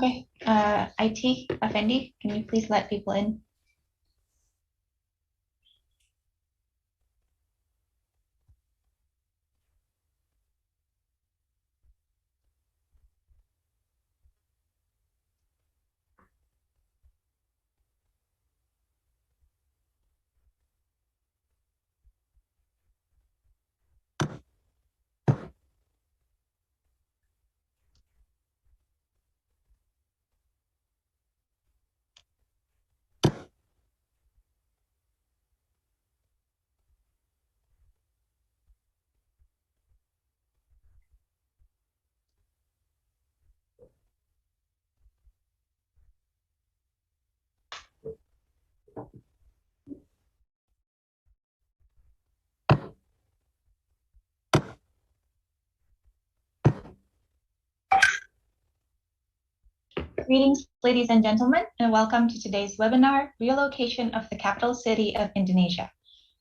Okay, IT, Effendi, can you please let people in? Greetings, ladies and gentlemen, and welcome to today's webinar, Relocation of the Capital City of Indonesia.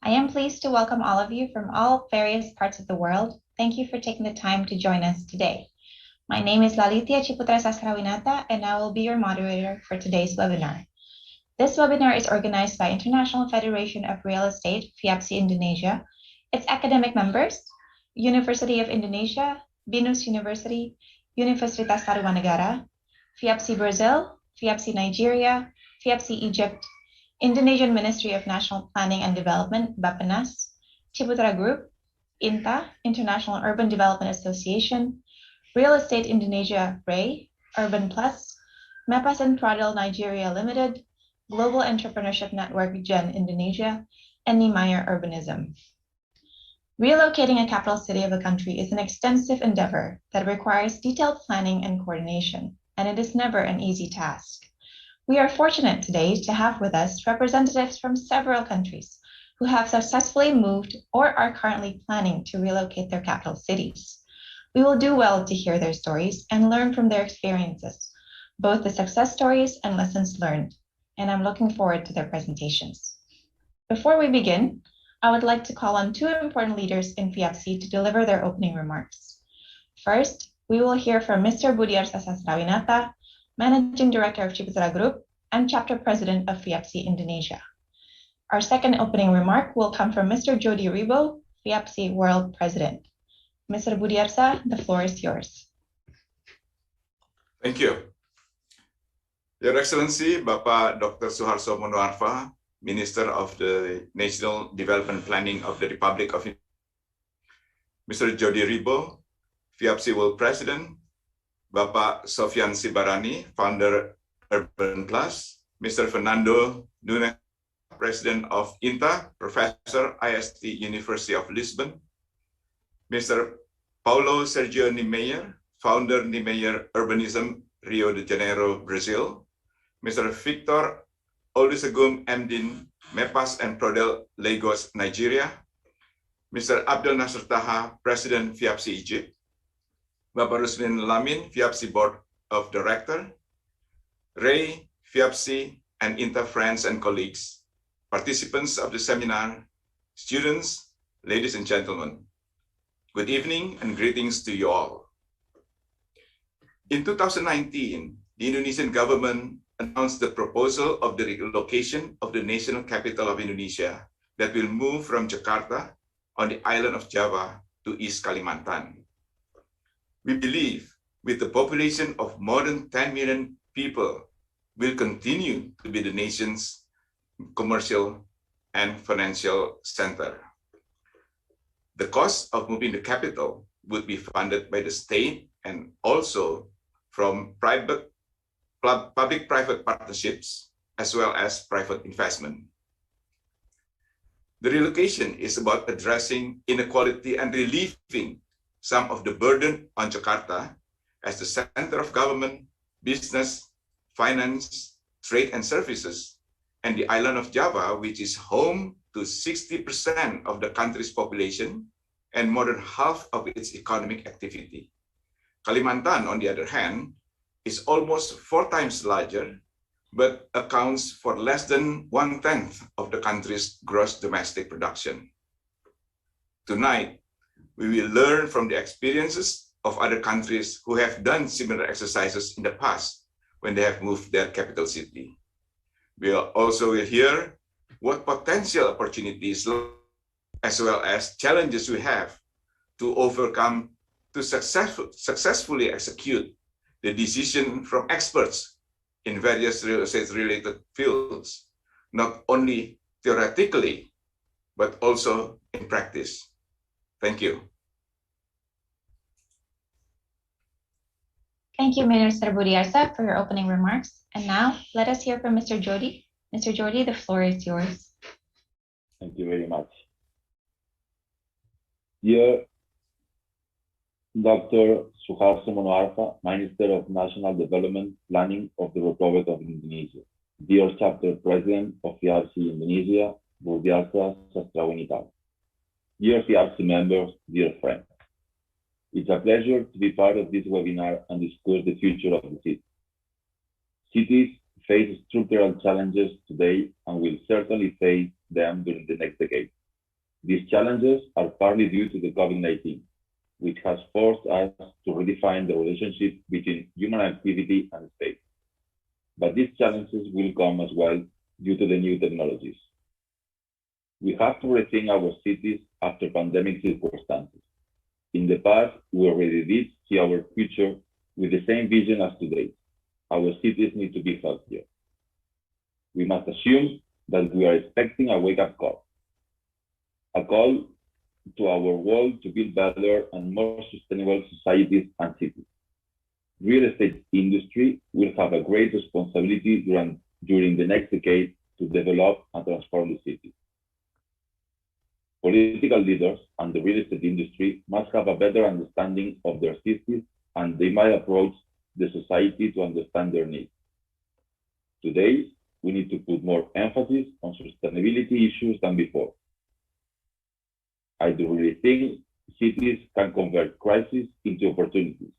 I am pleased to welcome all of you from all various parts of the world. Thank you for taking the time to join us today. My name is CIPUTRA Sastrawinata, and I will be your moderator for today's webinar. This webinar is organized by International Federation of Real Estate, FIABCI-Indonesia, its academic members, University of Indonesia, BINUS University, Universitas Tarumanagara, FIABCI-Brasil, FIABCI-Nigeria, FIABCI-Egypt, Indonesian Ministry of National Planning and Development, BAPPENAS, CIPUTRA Group, INTA, International Urban Development Association, Real Estate Indonesia, REI, Urban Plus, Mepas and Pradel Nigeria Limited, Global Entrepreneurship Network Gen Indonesia, and Niemeyer Urbanism. Relocating a capital city of a country is an extensive endeavor that requires detailed planning and coordination, and it is never an easy task. We are fortunate today to have with us representatives from several countries who have successfully moved or are currently planning to relocate their capital cities. We will do well to hear their stories and learn from their experiences, both the success stories and lessons learned, and I'm looking forward to their presentations. Before we begin, I would like to call on two important leaders in FIABCI to deliver their opening remarks. First, we will hear from Mr. Budiarsa Sastrawinata, Managing Director of CIPUTRA Group and Chapter President of FIABCI-Indonesia. Our second opening remark will come from Mr. Jordi Ribo, FIABCI World President. Mr. Budiarsa, the floor is yours. Thank you. Your Excellency, Bapak Dr. Suharso Monoarfa, Minister of the National Development Planning of the Republic of Indonesia, Mr. Jordi Ribo, FIABCI World President, Bapak Sofian Sibarani, Founder Urban Plus, Mr. Fernando Nunes, President of INTA, Professor, IST University of Lisbon, Mr. Paulo Sergio Niemeyer, Founder Niemeyer Urbanism, Rio de Janeiro, Brazil, Mr. Victor Olusegun Mdin, Mepas and Prodel, Lagos, Nigeria, Mr. Abdel Nasser Taha, President FIABCI-Egypt, Bapak Rusmin Lamin, FIABCI Board of Director, REI, FIABCI, and INTA friends and colleagues, participants of the seminar, students, ladies and gentlemen. Good evening and greetings to you all. In 2019, the Indonesian government announced the proposal of the relocation of the national capital of Indonesia that will move from Jakarta on the island of Java to East Kalimantan. We believe with the population of more than 10 million people will continue to be the nation's commercial and financial center. The cost of moving the capital would be funded by the state and also from public-private partnerships as well as private investment. The relocation is about addressing inequality and relieving some of the burden on Jakarta as the center of government, business, finance, trade and services, and the island of Java, which is home to 60% of the country's population and more than half of its economic activity. Kalimantan, on the other hand, is almost 4 times larger, but accounts for less than 1/10 of the country's gross domestic production. Tonight, we will learn from the experiences of other countries who have done similar exercises in the past when they have moved their capital city. We also will hear what potential opportunities as well as challenges we have to overcome to successfully execute the decision from experts in various real estate related fields, not only theoretically, but also in practice. Thank you. Thank you, Minister Budiarsa, for your opening remarks. And now let us hear from Mr. Jordi. Mr. Jordi, the floor is yours. Thank you very much. Dear Dr. Suharso Monoarfa, Minister of National Development Planning of the Republic of Indonesia. Dear Chapter President of FIABCI-Indonesia, Budiarsa Sastrawinata. Dear FIABCI members, dear friends. It's a pleasure to be part of this webinar and discuss the future of the city. Cities face structural challenges today and will certainly face them during the next decade. These challenges are partly due to the COVID-19, which has forced us to redefine the relationship between human activity and space. But these challenges will come as well due to the new technologies. We have to rethink our cities after pandemic circumstances. In the past, we already did see our future with the same vision as today. Our cities need to be healthier. We must assume that we are expecting a wake-up call. A call to our world to build better and more sustainable societies and cities. Real estate industry will have a great responsibility during the next decade to develop and transform the city. Political leaders and the real estate industry must have a better understanding of their cities, and they might approach the society to understand their needs. Today, we need to put more emphasis on sustainability issues than before. I do really think cities can convert crises into opportunities.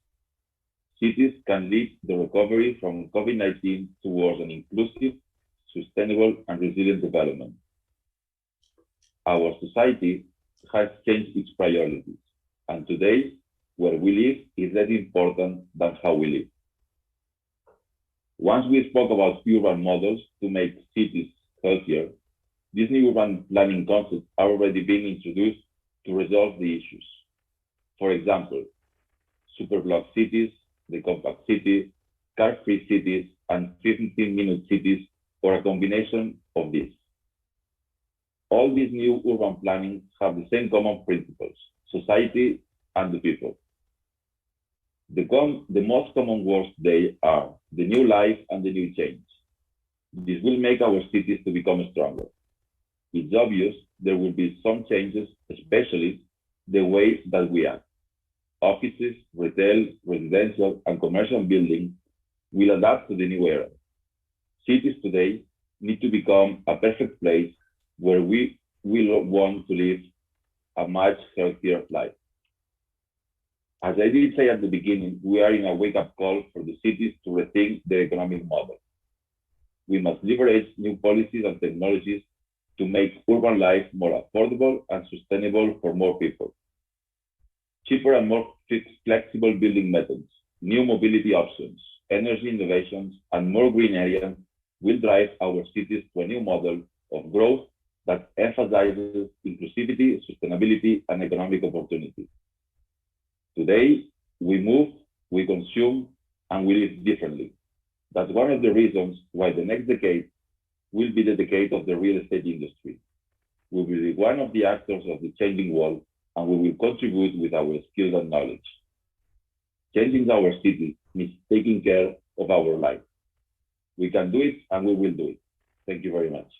Cities can lead the recovery from COVID-19 towards an inclusive, sustainable, and resilient development. Our society has changed its priorities, and today, where we live is less important than how we live. Once we spoke about urban models to make cities healthier, these new urban planning concepts are already being introduced to resolve the issues. For example, superblock cities, the compact city, car-free cities, and 15-minute cities, or a combination of these. All these new urban plannings have the same common principles: society and the people. The most common words today are the new life and the new change. This will make our cities to become stronger. It's obvious there will be some changes, especially the way that we act. Offices, retail, residential, and commercial buildings will adapt to the new era. Cities today need to become a perfect place where we will want to live a much healthier life. As I did say at the beginning, we are in a wake-up call for the cities to rethink their economic model. We must leverage new policies and technologies to make urban life more affordable and sustainable for more people. Cheaper and more flexible building methods, new mobility options, energy innovations, and more green areas will drive our cities to a new model of growth that emphasizes inclusivity, sustainability, and economic opportunity. Today, we move, we consume, and we live differently. That's one of the reasons why the next decade will be the decade of the real estate industry. We will be one of the actors of the changing world, and we will contribute with our skills and knowledge. Changing our city means taking care of our life. We can do it, and we will do it. Thank you very much.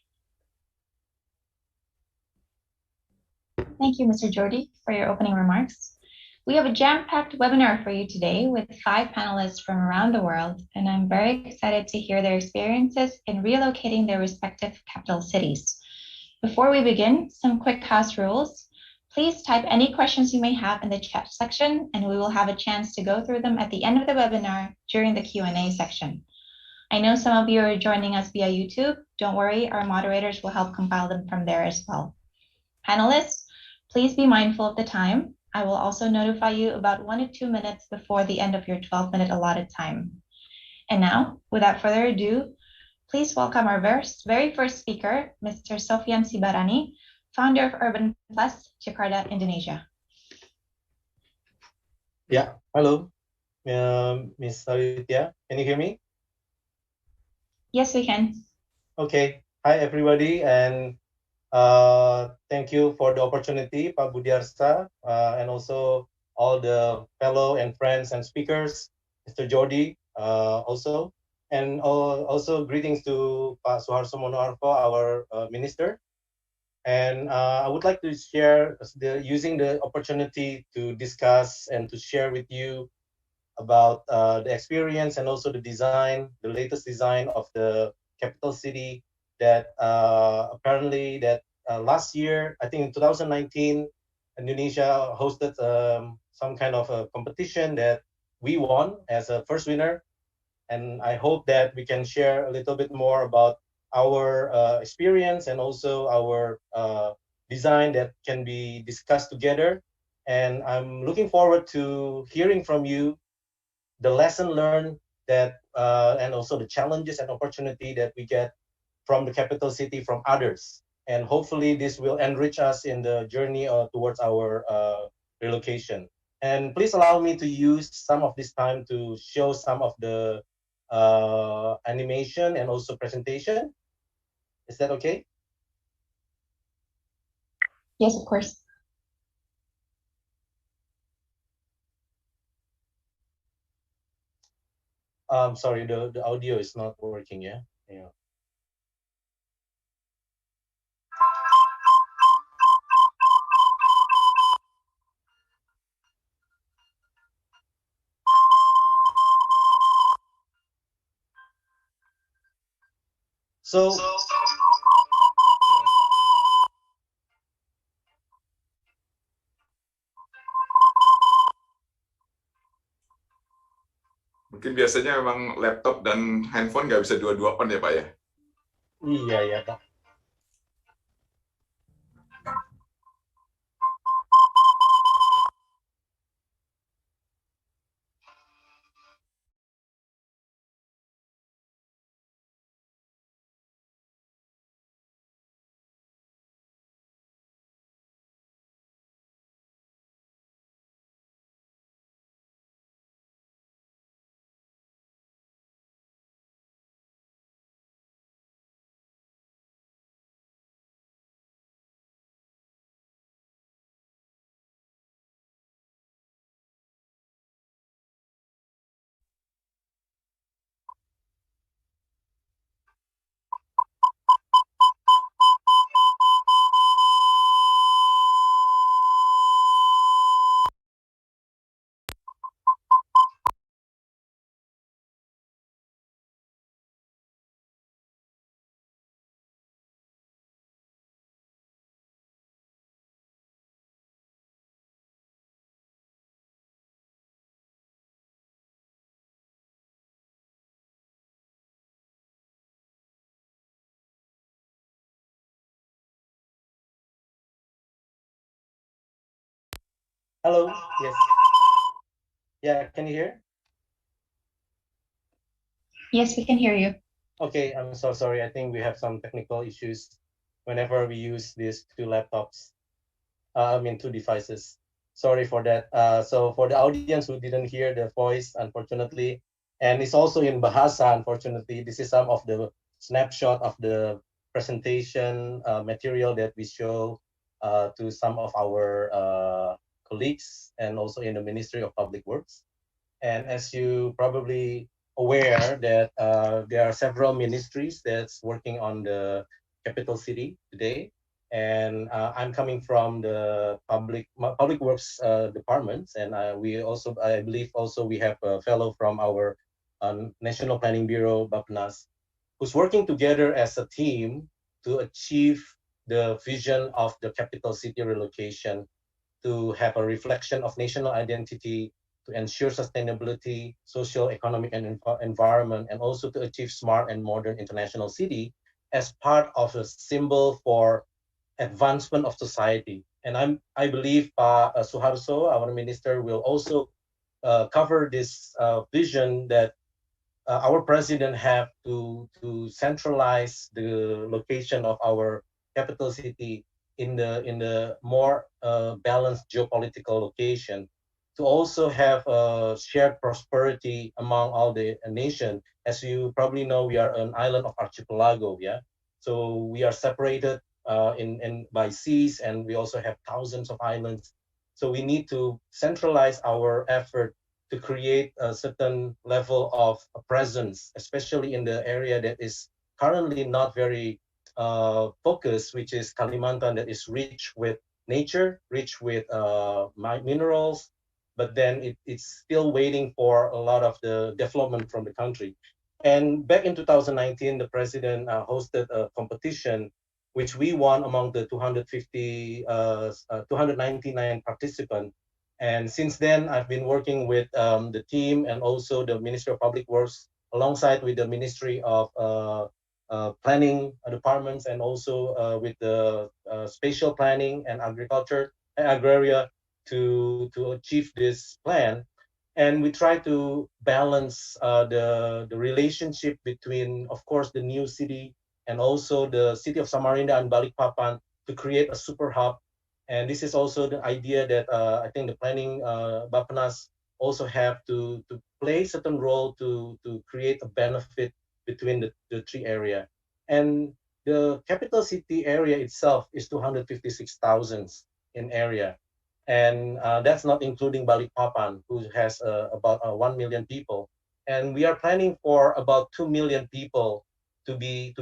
Thank you, Mr. Jordi, for your opening remarks. We have a jam-packed webinar for you today with 5 panelists from around the world, and I'm very excited to hear their experiences in relocating their respective capital cities. Before we begin, some quick house rules. Please type any questions you may have in the chat section, and we will have a chance to go through them at the end of the webinar during the Q&A section. I know some of you are joining us via YouTube. Don't worry, our moderators will help compile them from there as well. Panelists, please be mindful of the time. I will also notify you about 1 to 2 minutes before the end of your 12-minute allotted time. And now, without further ado, please welcome our very first speaker, Mr. Sofian Sibarani, founder of Urban Plus, Jakarta, Indonesia. Yeah, hello, Miss Savitya. Can you hear me? Yes, we can. Okay. Hi, everybody, and thank you for the opportunity, Pak Budiarsa, and also all the fellow and friends and speakers, Mr. Jordi, also, and also greetings to Pak Suharso Monoarfa, our minister. And I would like to share using the opportunity to discuss and to share with you about the experience and also the design, the latest design of the capital city that apparently that last year, I think in 2019, Indonesia hosted some kind of a competition that we won as a first winner. And I hope that we can share a little bit more about our experience and also our design that can be discussed together. And I'm looking forward to hearing from you the lesson learned that and also the challenges and opportunity that we get from the capital city from others, and hopefully this will enrich us in the journey towards our relocation. And please allow me to use some of this time to show some of the animation and also presentation. Is that okay? Yes, of course. Sorry, the audio is not working. Yeah. So Mungkin biasanya memang laptop dan handphone nggak bisa dua-dua on ya Pak ya? iya ya Pak. Hello. Yes. Yeah. Can you hear? Yes, we can hear you. Okay, I'm so sorry. I think we have some technical issues whenever we use these two laptops. Two devices. Sorry for that. So for the audience who didn't hear the voice, unfortunately, and it's also in Bahasa, unfortunately, this is some of the snapshot of the presentation material that we show to some of our colleagues and also in the Ministry of Public Works. And as you probably aware that there are several ministries that's working on the capital city today. And I'm coming from the public works departments, and I believe also we have a fellow from our National Planning Bureau, BAPPENAS, who's working together as a team to achieve the vision of the capital city relocation, to have a reflection of national identity, to ensure sustainability, social, economic, and environment, and also to achieve smart and modern international city as part of a symbol for advancement of society. And I believe Suharso, our minister, will also cover this vision that our president have to centralize the location of our capital city in the more balanced geopolitical location, to also have shared prosperity among all the nation. As you probably know, we are an island of archipelago, yeah. So we are separated in by seas, and we also have thousands of islands. So we need to centralize our effort to create a certain level of presence, especially in the area that is currently not very focused, which is Kalimantan, that is rich with nature, rich with minerals, but then it's still waiting for a lot of the development from the country. And back in 2019, the president hosted a competition, which we won among the 299 participants. And since then, I've been working with the team and also the Ministry of Public Works, alongside with the Ministry of Planning departments, and also with the Spatial Planning and Agriculture, Agraria, to achieve this plan. And we try to balance the relationship between, of course, the new city and also the city of Samarinda and Balikpapan, to create a super hub. And this is also the idea that I think the planning BAPPENAS also have to play certain role to create a benefit between the three area. And the capital city area itself is 256,000 in area. And that's not including Balikpapan, who has about 1 million people. And we are planning for about 2 million people to be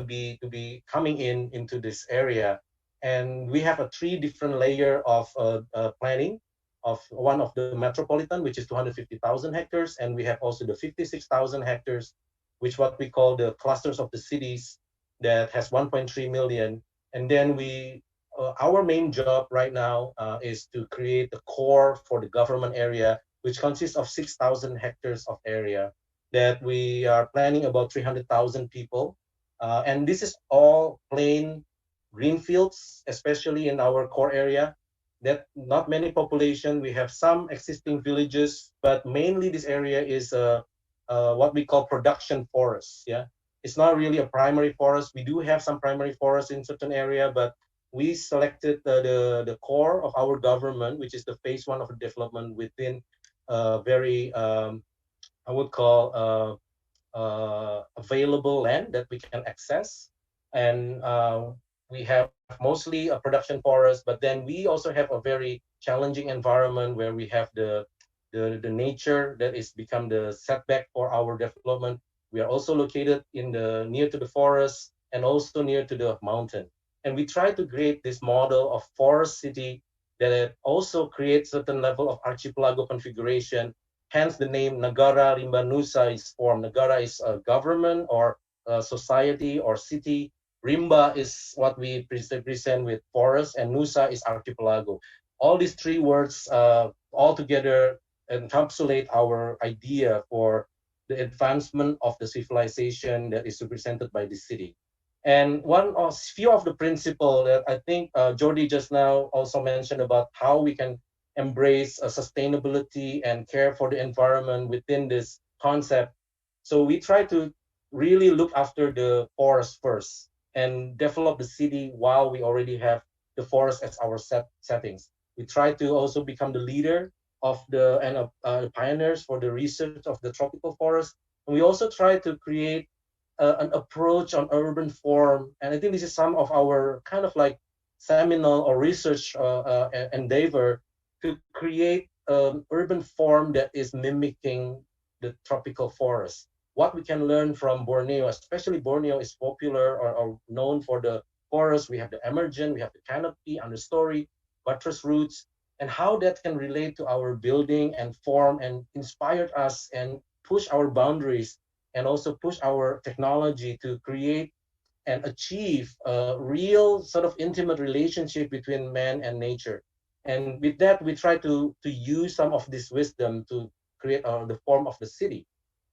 coming into this area. And we have a three different layer of planning. Of one of the metropolitan, which is 250,000 hectares, and we have also the 56,000 hectares, which what we call the clusters of the cities, that has 1.3 million. And then our main job right now is to create the core for the government area, which consists of 6,000 hectares of area, that we are planning about 300,000 people. And this is all plain green fields, especially in our core area, that not many population. We have some existing villages, but mainly this area is what we call production forests. Yeah, it's not really a primary forest. We do have some primary forests in certain area, but we selected the core of our government, which is the phase one of the development within very I would call available land that we can access. And we have mostly a production forest, but then we also have a very challenging environment where we have the nature that is become the setback for our development. We are also located in the near to the forest and also near to the mountain. And we try to create this model of forest city that also creates certain level of archipelago configuration. Hence the name Negara Rimba Nusa is formed. Negara is a government or a society or city. Rimba is what we present with forest, and Nusa is archipelago. All these three words all together encapsulate our idea for the advancement of the civilization that is represented by the city. And one of few of the principles that I think Jordi just now also mentioned about how we can embrace sustainability and care for the environment within this concept. So we try to really look after the forest first and develop the city while we already have the forest as our settings. We try to also become the leader of the pioneers for the research of the tropical forest. And we also try to create an approach on urban form. And I think this is some of our kind of like seminal or research endeavor to create an urban form that is mimicking the tropical forest. What we can learn from Borneo, especially Borneo is popular or known for the forest. We have the emergent, we have the canopy, understory, buttress roots, and how that can relate to our building and form and inspired us and push our boundaries and also push our technology to create and achieve a real sort of intimate relationship between man and nature. And with that, we try to use some of this wisdom to create the form of the city.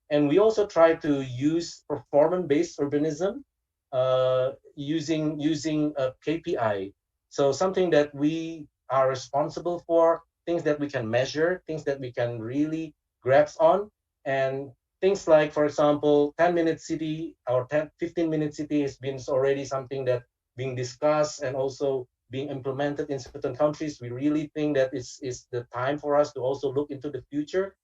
And we also try to use performance-based urbanism using a KPI. So something that we are responsible for, things that we can measure, things that we can really grasp on. And things like, for example, 10-minute city or 15-minute city has been already something that being discussed and also being implemented in certain countries. We really think that is the time for us to also look into the future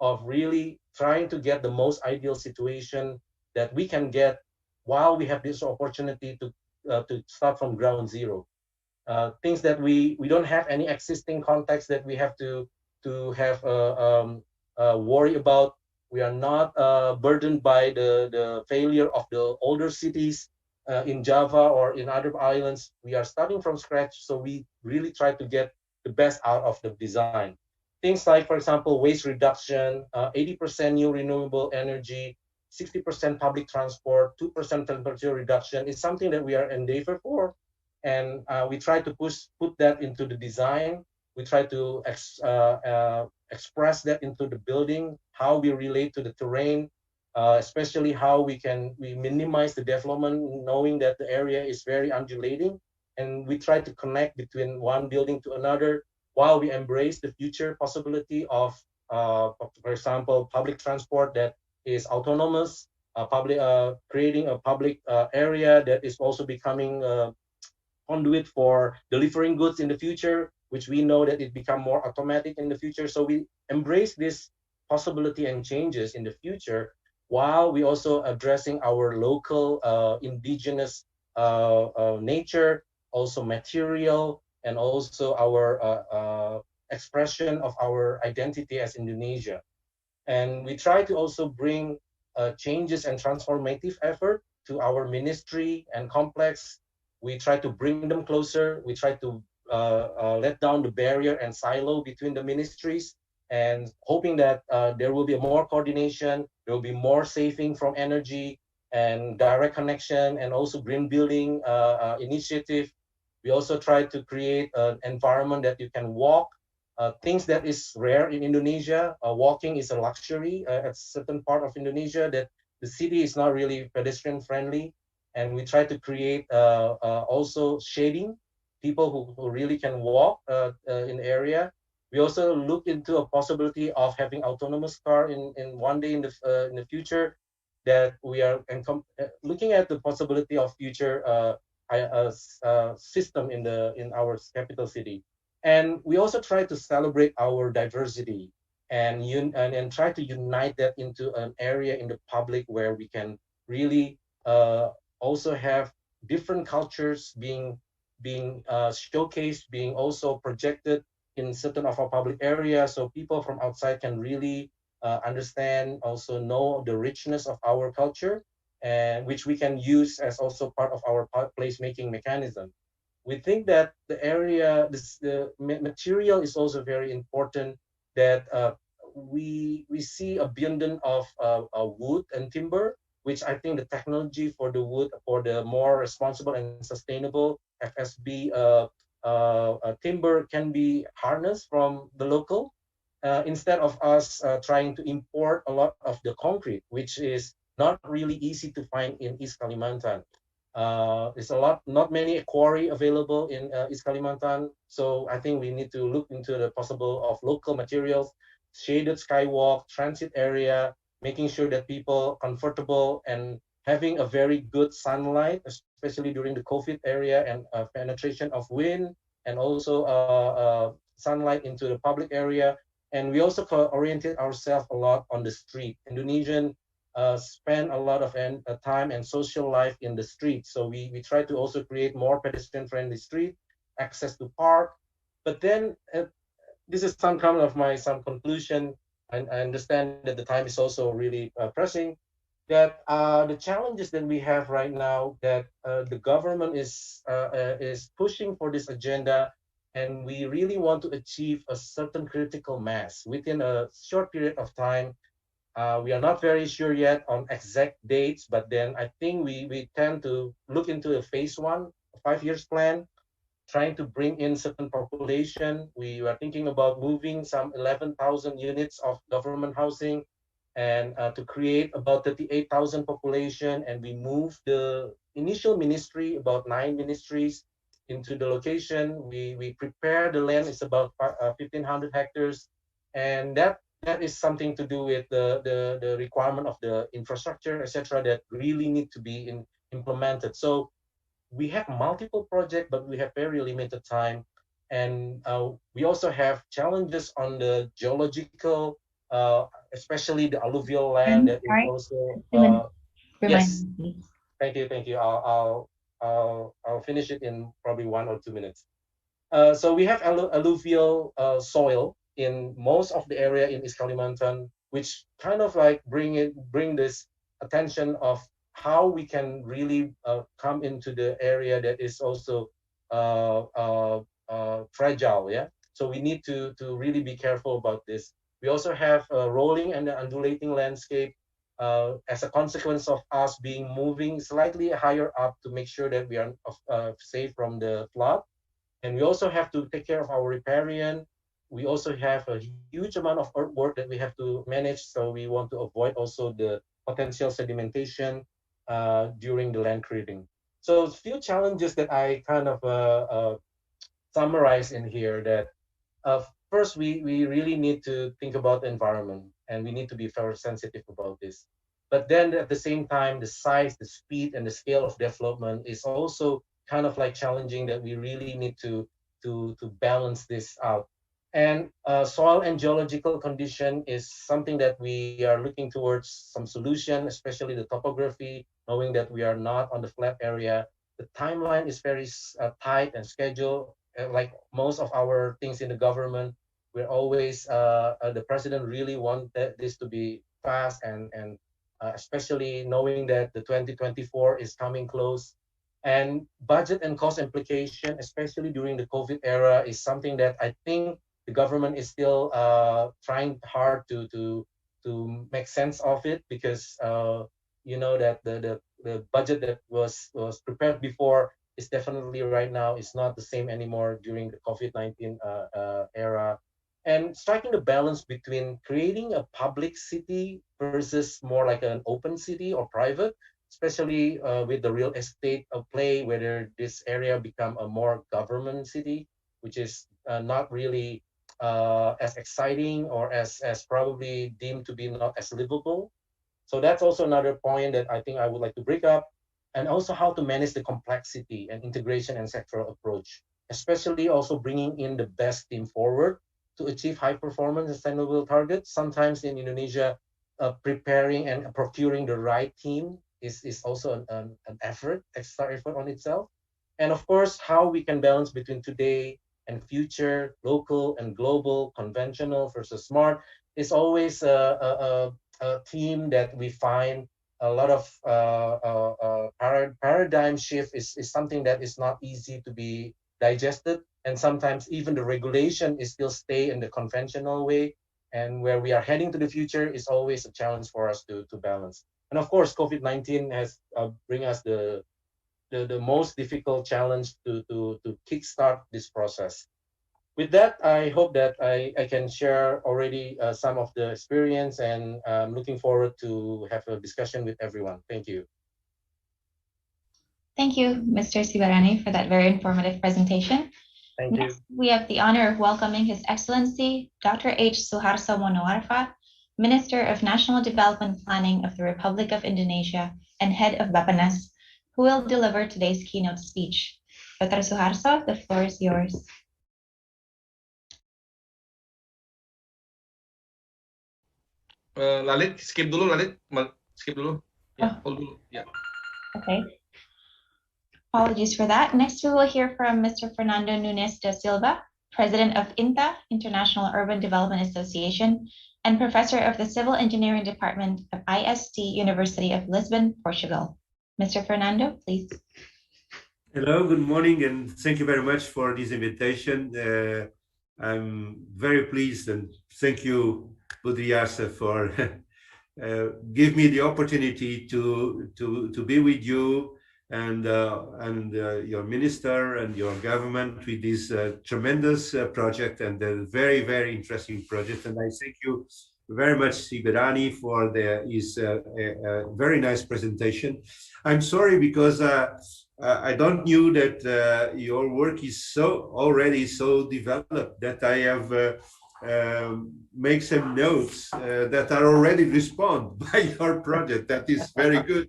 of really trying to get the most ideal situation that we can get while we have this opportunity to start from ground zero. Things that we don't have any existing context that we have to have worry about. We are not burdened by the failure of the older cities in Java or in other islands. We are starting from scratch, so we really try to get the best out of the design. Things like, for example, waste reduction, 80% new renewable energy, 60% public transport, 2% temperature reduction is something that we are endeavor for, and we try to put that into the design. We try to express that into the building, how we relate to the terrain, especially how we minimize the development, knowing that the area is very undulating, and we try to connect between one building to another while we embrace the future possibility of, for example, public transport that is autonomous, creating a public area that is also becoming conduit for delivering goods in the future, which we know that it become more automatic in the future. So we embrace this possibility and changes in the future, while we also addressing our local indigenous nature, also material, and also our expression of our identity as Indonesia. And we try to also bring changes and transformative effort to our ministry and complex. We try to bring them closer. We try to let down the barrier and silo between the ministries, and hoping that there will be more coordination, there will be more saving from energy and direct connection, and also green building initiative. We also try to create an environment that you can walk, things that is rare in Indonesia. Walking is a luxury at certain part of Indonesia, that the city is not really pedestrian friendly. And we try to create also shading, people who really can walk in the area. We also look into a possibility of having autonomous car in one day in the future, that we are looking at the possibility of future system in our capital city. And we also try to celebrate our diversity and try to unite that into an area in the public where we can really also have different cultures being showcased, being also projected in certain of our public areas, so people from outside can really understand, also know the richness of our culture, and which we can use as also part of our placemaking mechanism. We think that the material is also very important, that we see abundance of wood and timber, which I think the technology for the wood, for the more responsible and sustainable FSB timber can be harnessed from the local, instead of us trying to import a lot of the concrete, which is not really easy to find in East Kalimantan. There's not many quarry available in East Kalimantan. So I think we need to look into the possible of local materials, shaded skywalk, transit area, making sure that people comfortable and having a very good sunlight, especially during the COVID area, and penetration of wind, and also sunlight into the public area. And we also oriented ourselves a lot on the street. Indonesian spend a lot of time and social life in the street. So we try to also create more pedestrian-friendly street, access to park. But then this is some conclusion. And I understand that the time is also really pressing. That the challenges that we have right now, that the government is pushing for this agenda, and we really want to achieve a certain critical mass within a short period of time. We are not very sure yet on exact dates, but then I think we tend to look into a phase 1, a 5 years plan, trying to bring in certain population. We were thinking about moving some 11,000 units of government housing, and to create about 38,000 population. And we moved the initial ministry, about 9 ministries, into the location. We prepare the land, it's about 1,500 hectares. And that that is something to do with the requirement of the infrastructure, etc., that really need to be implemented. So we have multiple projects, but we have very limited time. And we also have challenges on the geological, especially the alluvial land that is Sorry, also, yes, remind me. thank you, thank you. I'll finish it in probably 1 or 2 minutes. So we have alluvial soil in most of the area in East Kalimantan, which kind of like bring this attention of how we can really come into the area that is also fragile. Yeah. So we need to really be careful about this. We also have a rolling and undulating landscape as a consequence of us moving slightly higher up to make sure that we are safe from the flood. And we also have to take care of our riparian. We also have a huge amount of earthwork that we have to manage. So we want to avoid also the potential sedimentation during the land clearing. So a few challenges that I kind of summarize in here that first, we really need to think about the environment, and we need to be very sensitive about this. But then at the same time, the size, the speed, and the scale of development is also kind of like challenging that we really need to balance this out. And soil and geological condition is something that we are looking towards some solution, especially the topography, knowing that we are not on the flat area. The timeline is very tight and scheduled. Like most of our things in the government, we're always the president really wanted this to be fast, and especially knowing that the 2024 is coming close, and budget and cost implication, especially during the COVID era, is something that I think the government is still trying hard to make sense of it, because you know that the budget that was prepared before is definitely right now is not the same anymore during the COVID-19 era. And striking the balance between creating a public city versus more like an open city or private, especially with the real estate play, whether this area become a more government city, which is not really as exciting or as probably deemed to be not as livable. So that's also another point that I think I would like to bring up. And also how to manage the complexity and integration and sectoral approach, especially also bringing in the best team forward to achieve high performance and sustainable targets. Sometimes in Indonesia, preparing and procuring the right team is also an effort, extra effort on itself. And of course, how we can balance between today and future, local and global, conventional versus smart, is always a theme that we find a lot of paradigm shift is something that is not easy to be digested. And sometimes even the regulation is still stay in the conventional way. And where we are heading to the future is always a challenge for us to balance. And of course, COVID-19 has bring us the most difficult challenge to kickstart this process. With that, I hope that I can share already some of the experience, and I'm looking forward to have a discussion with everyone. Thank you. Thank you, Mr. Sibarani, for that very informative presentation. Thank Next, you. we have the honor of welcoming His Excellency Dr. H. Suharso Monoarfa, Minister of National Development Planning of the Republic of Indonesia and Head of BAPPENAS, who will deliver today's keynote speech. Dr. Suharso, the floor is yours. Lalit, skip dulu Lalit, skip dulu. Ya, hold dulu. Ya. Okay. Apologies for that. Next, we will hear from Mr. Fernando Nunes da Silva, President of INTA, International Urban Development Association, and Professor of the Civil Engineering Department of IST University of Lisbon, Portugal. Mr. Fernando, please. Hello, good morning, and thank you very much for this invitation. I'm very pleased, and thank you, Budiarsa, for give me the opportunity to be with you and your minister and your government with this tremendous project, and a very, very interesting project. And I thank you very much, Sibarani, for his very nice presentation. I'm sorry because I don't knew that your work is already so developed that I have make some notes that are already responded by your project. That is very good.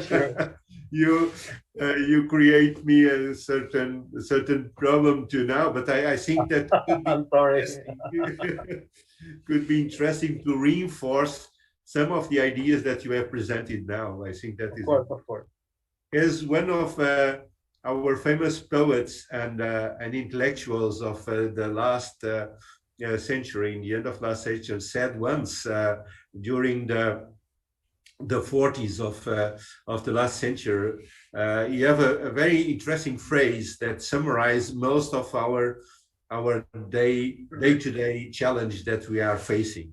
Sure. You create me a certain problem to now, but I think that could be I'm sorry. could be interesting to reinforce some of the ideas that you have presented now. I think that is, Of course. as one of our famous poets and intellectuals of the last century, in the end of last century, said once during the 40s of the last century, you have a very interesting phrase that summarizes most of our day-to-day challenge that we are facing.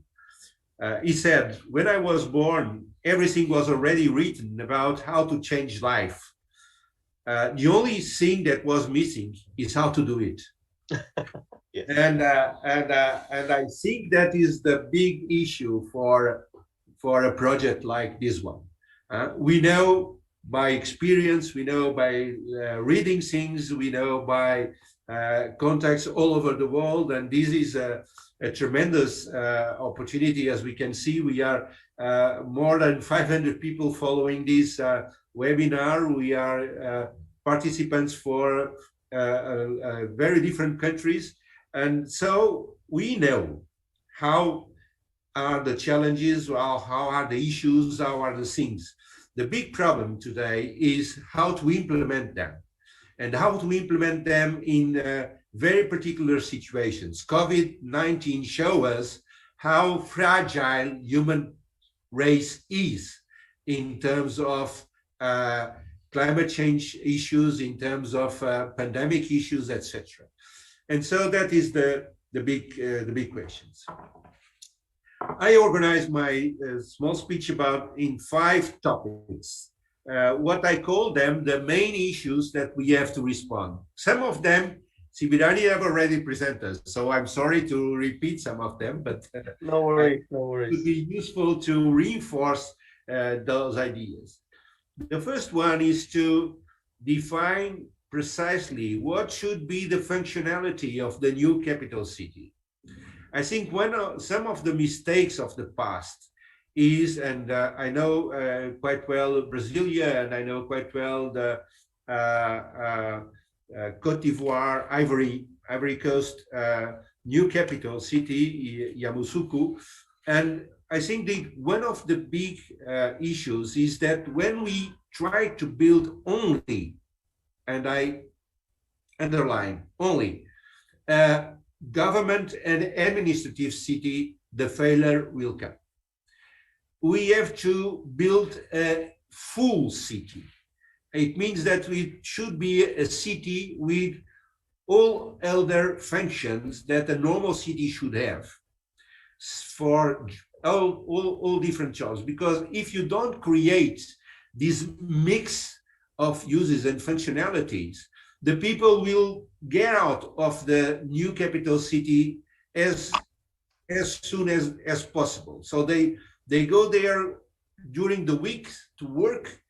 He said, when I was born, everything was already written about how to change life. The only thing that was missing is how to do it. Yes. And I think that is the big issue for a project like this one. We know by experience, we know by reading things, we know by contacts all over the world, and this is a tremendous opportunity. As we can see, we are more than 500 people following this webinar. We are participants for very different countries, and so we know how are the challenges, how are the issues, how are the things. The big problem today is how to implement them, and how to implement them in very particular situations. COVID-19 shows us how fragile human race is in terms of climate change issues, in terms of pandemic issues, etc. And so that is the big questions. I organized my small speech in 5 topics. What I call them the main issues that we have to respond. Some of them, Sibirani have already presented, so I'm sorry to repeat some of them, but no worries. It would be useful to reinforce those ideas. The first one is to define precisely what should be the functionality of the new capital city. I think some of the mistakes of the past is, and I know quite well Brasilia, and I know quite well the Cote d'Ivoire, Ivory Coast new capital city, Yamoussoukro. And I think one of the big issues is that when we try to build only, and I underline only, government and administrative city, the failure will come. We have to build a full city. It means that we should be a city with all other functions that a normal city should have for all different jobs. Because if you don't create this mix of uses and functionalities, the people will get out of the new capital city as soon as possible. So they go there during the week to work,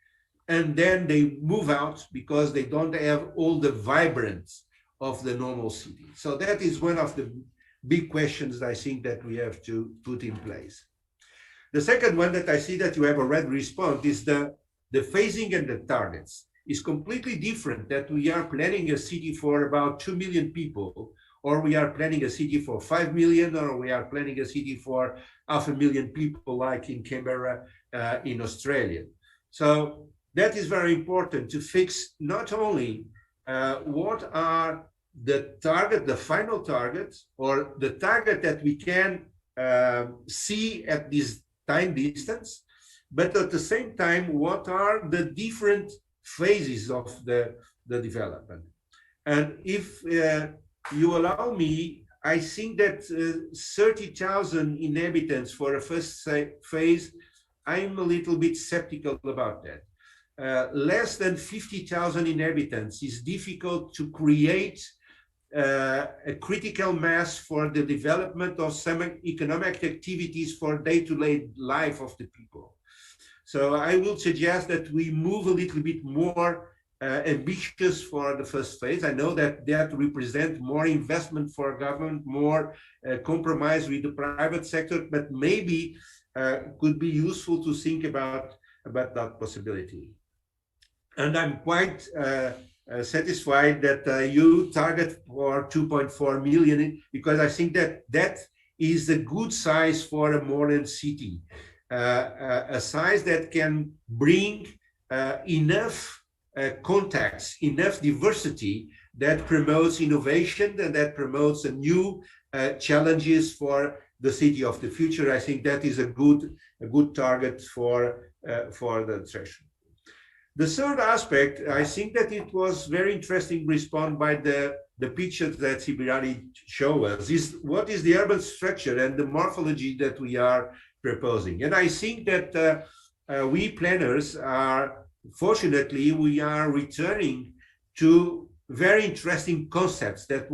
and then they move out because they don't have all the vibrance of the normal city. So that is one of the big questions I think that we have to put in place. The second one that I see that you have already responded is the phasing and the targets. Is completely different that we are planning a city for about 2 million people, or we are planning a city for 5 million, or we are planning a city for 500,000 people like in Canberra in Australia. So that is very important to fix not only what are the target, the final target, or the target that we can see at this time distance, but at the same time, what are the different phases of the development. And if you allow me, I think that 30,000 inhabitants for a first phase, I'm a little bit skeptical about that. Less than 50,000 inhabitants is difficult to create a critical mass for the development of some economic activities for day-to-day life of the people. So I will suggest that we move a little bit more ambitious for the first phase. I know that that represent more investment for government, more compromise with the private sector, but maybe could be useful to think about that possibility. And I'm quite satisfied that you target for 2.4 million, because I think that that is a good size for a modern city, a size that can bring enough contacts, enough diversity that promotes innovation and that promotes a new challenges for the city of the future. I think that is a good target for the threshold. The third aspect, I think that it was very interesting response by the pictures that Sibirani showed us, is what is the urban structure and the morphology that we are proposing. And I think that we planners are, fortunately, we are returning to very interesting concepts that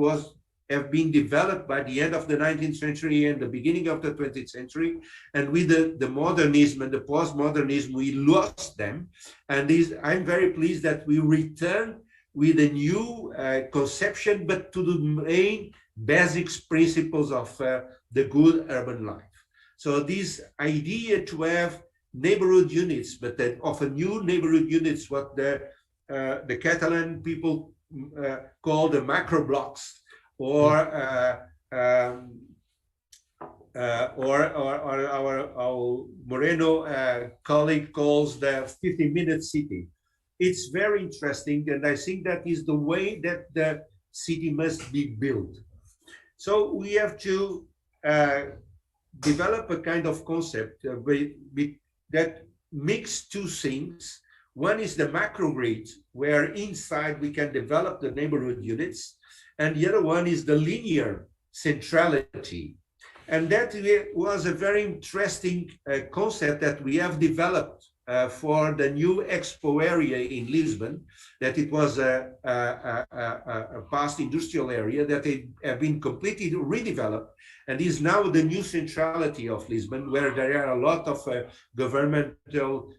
have been developed by the end of the 19th century and the beginning of the 20th century. And with the modernism and the postmodernism, we lost them. And I'm very pleased that we return with a new conception, but to the main basics principles of the good urban life. So this idea to have neighborhood units, but that of a new neighborhood units, what the Catalan people call the macro blocks, or our Moreno colleague calls the 50-minute city. It's very interesting, and I think that is the way that the city must be built. So we have to develop a kind of concept that mix two things. One is the macro grid, where inside we can develop the neighborhood units, and the other one is the linear centrality. And that was a very interesting concept that we have developed for the new expo area in Lisbon, that it was a past industrial area that have been completely redeveloped and is now the new centrality of Lisbon, where there are a lot of governmental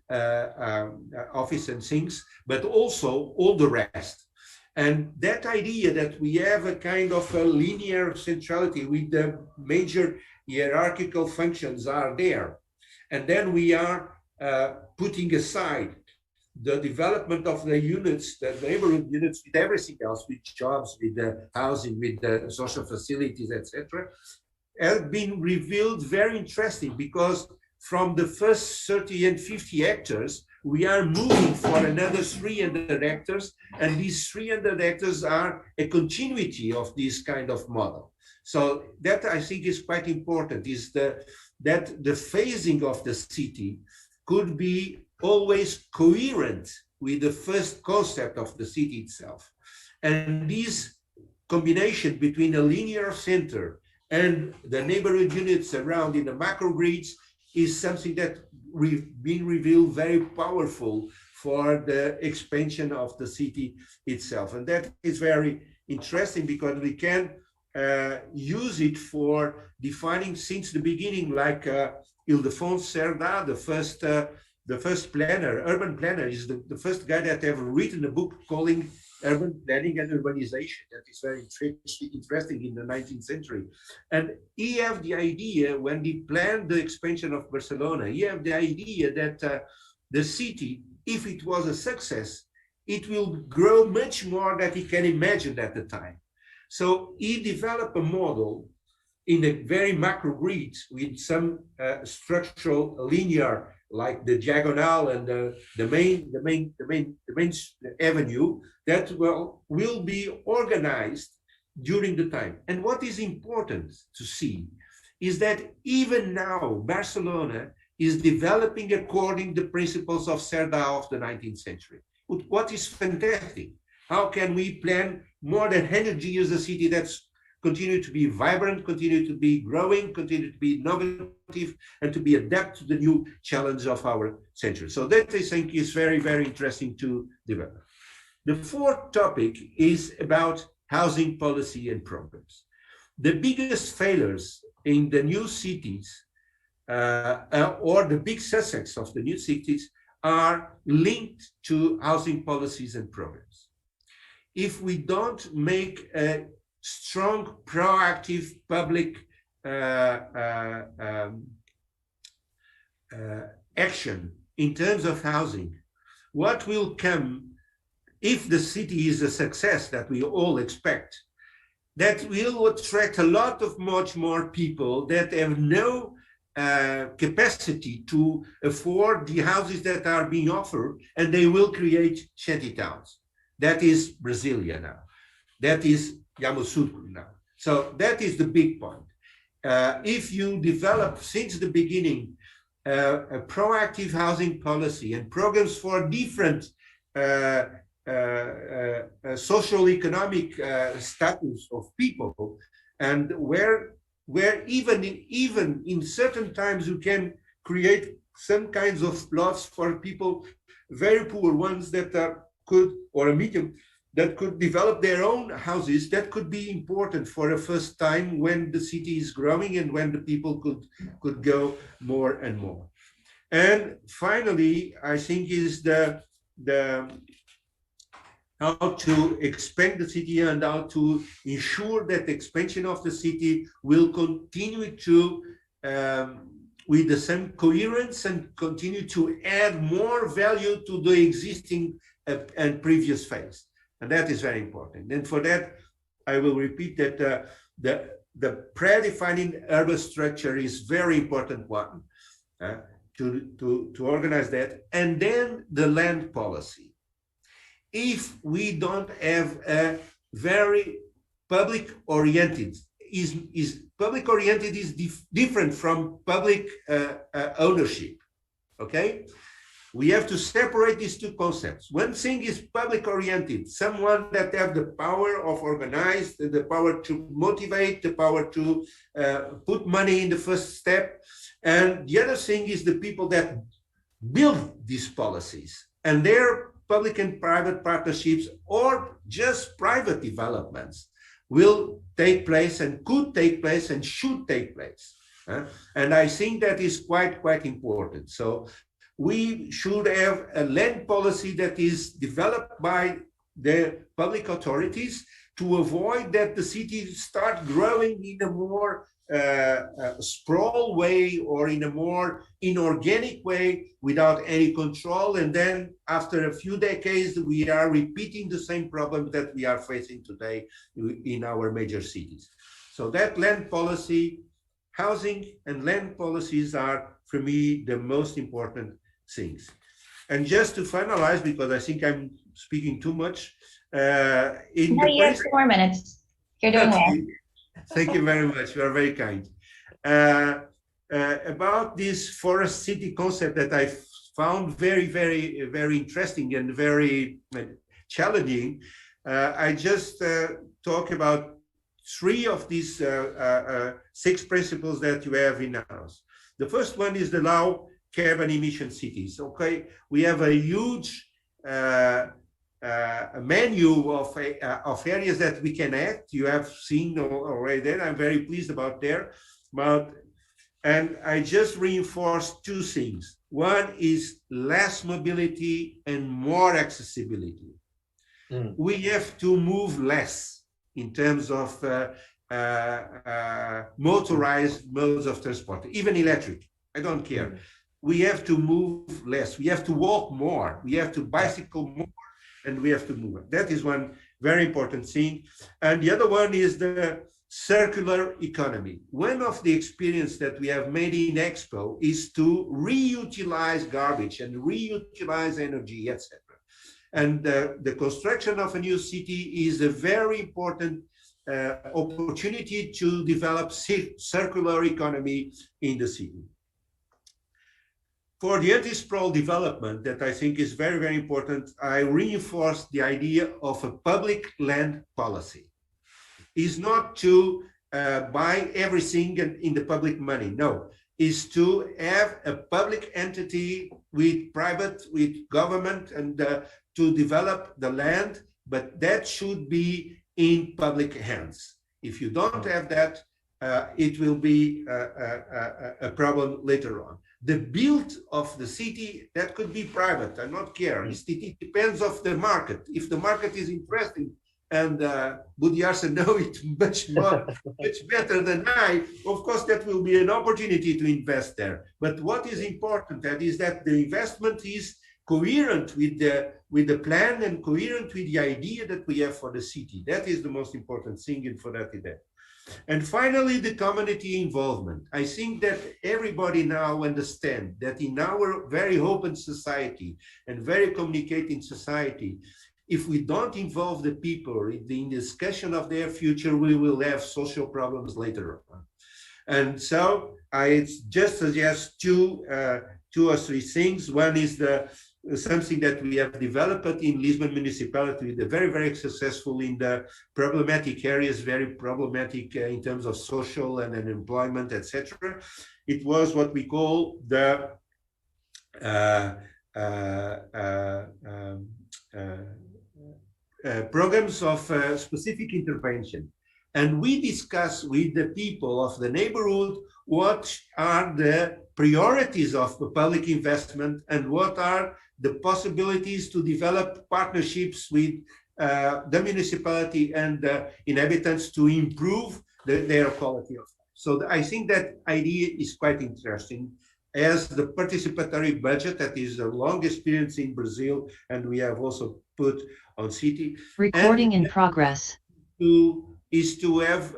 office and things, but also all the rest. And that idea that we have a kind of a linear centrality with the major hierarchical functions are there. And then we are putting aside the development of the units, the neighborhood units, with everything else, with jobs, with the housing, with the social facilities, etc., have been revealed very interesting, because from the first 30 and 50 hectares, we are moving for another 300 hectares, and these 300 hectares are a continuity of this kind of model. So that, I think, is quite important, is that the phasing of the city could be always coherent with the first concept of the city itself. And this combination between a linear center and the neighborhood units around in the macro grids is something that been revealed very powerful for the expansion of the city itself. And that is very interesting, because we can use it for defining since the beginning, like Ildefonso Cerdá, the first planner, urban planner, is the first guy that ever written a book calling urban planning and urbanization. That is very interesting in the 19th century. And he had the idea, when he planned the expansion of Barcelona, he had the idea that the city, if it was a success, it will grow much more than he can imagine at the time. So he developed a model in a very macro grid with some structural linear, like the diagonal and the main avenue that will be organized during the time. And what is important to see is that even now Barcelona is developing according to the principles of Cerdá of the 19th century. What is fantastic? How can we plan more than 100 years a city that's continue to be vibrant, continue to be growing, continue to be innovative, and to be adapt to the new challenge of our century. So that, I think, is very, very interesting to develop. The fourth topic is about housing policy and programs. The biggest failures in the new cities, or the big success of the new cities, are linked to housing policies and programs. If we don't make a strong, proactive public action in terms of housing, what will come if the city is a success that we all expect, that will attract a lot of much more people that have no capacity to afford the houses that are being offered, and they will create shanty towns. That is Brasilia now. That is Yamoussoukro now. So that is the big point. If you develop since the beginning a proactive housing policy and programs for different social economic status of people, and where even in certain times you can create some kinds of lots for people, very poor ones that could, or a medium, that could develop their own houses. That could be important for a first time when the city is growing and when the people could go more and more. And finally, I think is the how to expand the city and how to ensure that the expansion of the city will continue to with the same coherence and continue to add more value to the existing and previous phase. And that is very important. And for that, I will repeat that the predefining urban structure is very important one to organize that. And then the land policy. If we don't have a very public-oriented, public-oriented is different from public ownership, okay? We have to separate these two concepts. One thing is public-oriented, someone that have the power of organize, the power to motivate, the power to put money in the first step. And the other thing is the people that build these policies, and their public and private partnerships or just private developments will take place and could take place and should take place. And I think that is quite important. So we should have a land policy that is developed by the public authorities to avoid that the cities start growing in a more sprawl way or in a more inorganic way without any control. And then after a few decades, we are repeating the same problem that we are facing today in our major cities. So that land policy, housing and land policies are, for me, the most important things. And just to finalize, because I think I'm speaking too much. You have 2 more minutes. You're doing well. Thank you very much. You are very kind. About this forest city concept that I found very interesting and very challenging, I just talk about 3 of these 6 principles that you have in house. The first one is the low carbon emission cities. Okay, we have a huge a menu of areas that we can act. You have seen already there. I'm very pleased about there. And I just reinforce 2 things. One is less mobility and more accessibility. We have to move less in terms of motorized modes of transport, even electric. I don't care. We have to move less. We have to walk more. We have to bicycle more. And we have to move. That is one very important thing. And the other one is the circular economy. One of the experience that we have made in Expo is to reutilize garbage and reutilize energy, etc. And the construction of a new city is a very important opportunity to develop circular economy in the city. For the anti-sprawl development that I think is very important, I reinforce the idea of a public land policy. It's not to buy everything in the public money, no. It's to have a public entity with government and to develop the land, but that should be in public hands. If you don't have that, it will be a problem later on. the build of the city, that could be private. I don't care. It depends of the market. If the market is interesting, and Budiarsa know it much better than I, of course, that will be an opportunity to invest there. But what is important is that the investment is coherent with the plan and coherent with the idea that we have for the city. That is the most important thing for that event. And finally, the community involvement. I think that everybody now understands that in our very open society and very communicating society, if we don't involve the people in the discussion of their future, we will have social problems later on. And so I just suggest two or three things. One is something that we have developed in Lisbon municipality, very, very successful in the problematic areas, very problematic in terms of social and employment, etc. It was what we call the programs of specific intervention. And we discuss with the people of the neighborhood what are the priorities of the public investment and what are the possibilities to develop partnerships with the municipality and the inhabitants to improve their quality of life. So I think that idea is quite interesting. As the participatory budget, that is a long experience in Brazil, and we have also put on city. Recording in progress. Is to have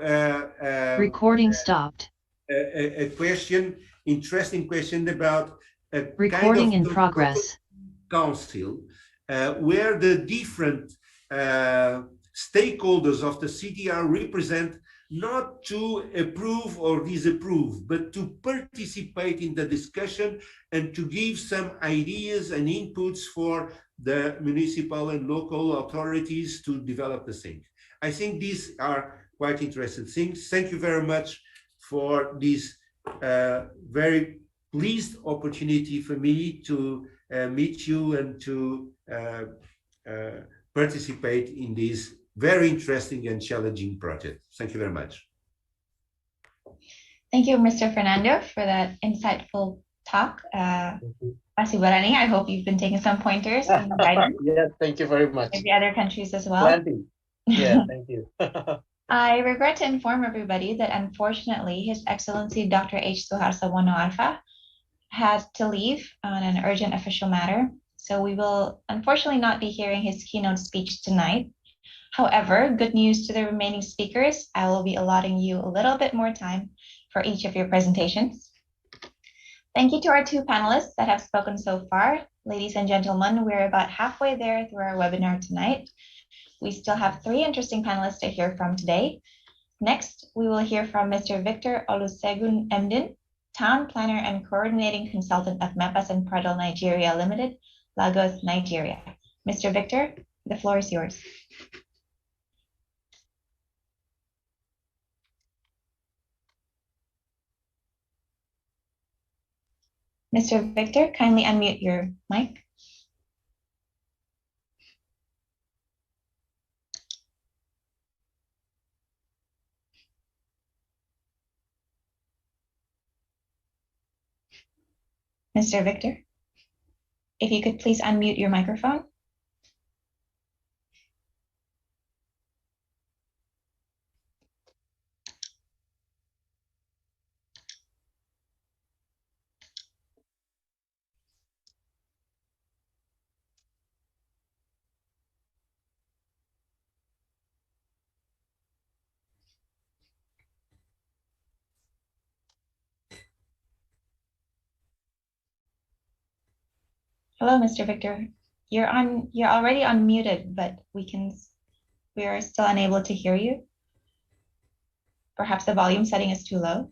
recording stopped. A question, interesting question about a recording kind of in progress. Council, where the different stakeholders of the city are represented, not to approve or disapprove, but to participate in the discussion and to give some ideas and inputs for the municipal and local authorities to develop the thing. I think these are quite interesting things. Thank you very much for this very pleased opportunity for me to meet you and to participate in this very interesting and challenging project. Thank you very much. Thank you, Mr. Fernando, for that insightful talk. Masih Barani, I hope you've been taking some pointers and guidance. Yes, thank you very much. Maybe other countries as well. Plenty. Yeah, thank you. I regret to inform everybody that unfortunately His Excellency Dr. H. Suharso Monoarfa had to leave on an urgent official matter. So we will unfortunately not be hearing his keynote speech tonight. However, good news to the remaining speakers, I will be allotting you a little bit more time for each of your presentations. Thank you to our two panelists that have spoken so far. Ladies and gentlemen, we're about halfway there through our webinar tonight. We still have three interesting panelists to hear from today. Next, we will hear from Mr. Victor Olusegun Emdin, Town Planner and Coordinating Consultant of Mepas and Pradal Nigeria Limited, Lagos, Nigeria. Mr. Victor, the floor is yours. Mr. Victor, kindly unmute your mic. Mr. Victor, if you could please unmute your microphone. Hello, Mr. Victor. You're already unmuted, but we are still unable to hear you. Perhaps the volume setting is too low.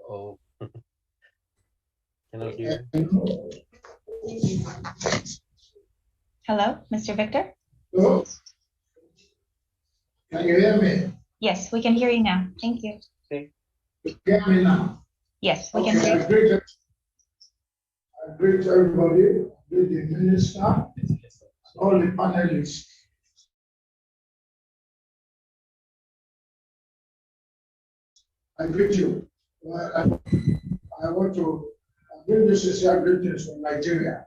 Oh. Cannot hear. Hello, Mr. Victor? Hello? Can you hear me? Yes, we can hear you now. Thank you. Okay. You hear me now? Yes, we Okay, can hear you. I greet everybody, greet the minister, all the panelists. I greet you. I want to bring this sincere greetings from Nigeria.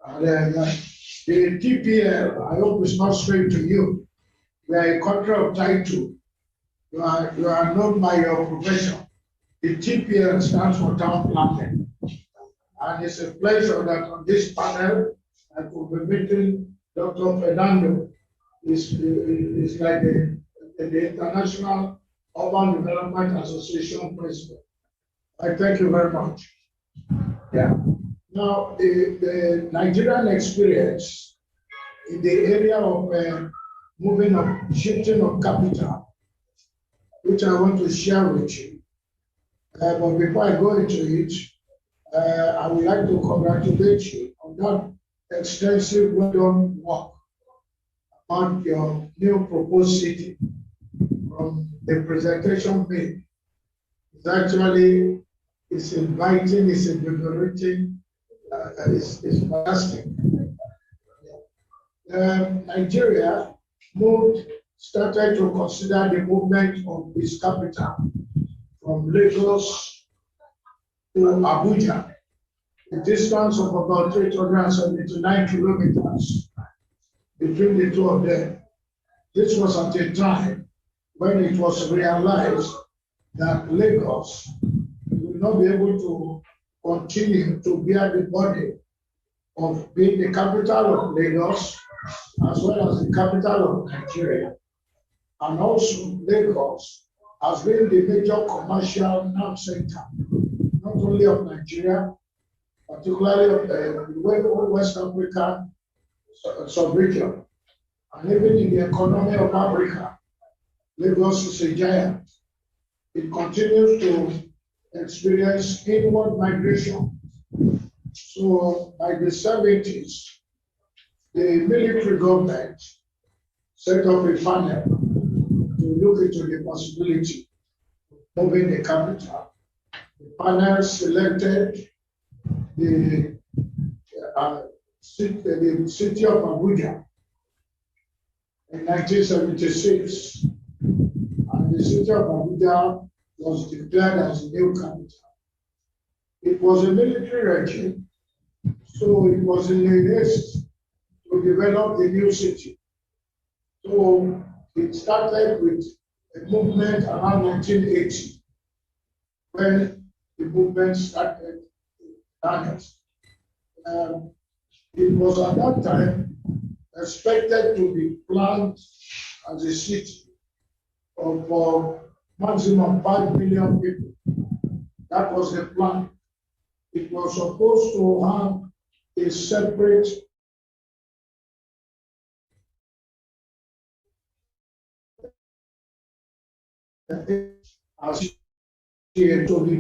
And the TPL, I hope it's not strange to you. We are a country of title. You are known by your profession. The TPL stands for town planning. And it's a pleasure that on this panel, I could be meeting Dr. Fernando. Is like the International Urban Development Association president. I thank you very much. Yeah. Now, the Nigerian experience in the area of shifting of capital, which I want to share with you. But before I go into it, I would like to congratulate you on that extensive well-done work on your new proposed city. From the presentation made, it's inviting, it's invigorating, it's fantastic. Nigeria started to consider the movement of its capital from Lagos to Abuja, a distance of about 379 kilometers between the two of them. This was at a time when it was realized that Lagos will not be able to continue to bear the burden of being the capital of Lagos as well as the capital of Nigeria. And also Lagos has been the major commercial nerve center, not only of Nigeria, particularly of the West African sub-region, and even in the economy of Africa. Lagos is a giant. It continues to experience inward migration. So by the 70s, the military government set up a panel to look into the possibility of moving the capital. The panel selected the city of Abuja in 1976. And the city of Abuja was declared as a new capital. It was a military regime, so it was in a haste to develop the new city. So it started with a movement around 1980, when the movement started in earnest. It was at that time expected to be planned as a city of maximum 5 million people. That was the plan. It was supposed to have a separate as to be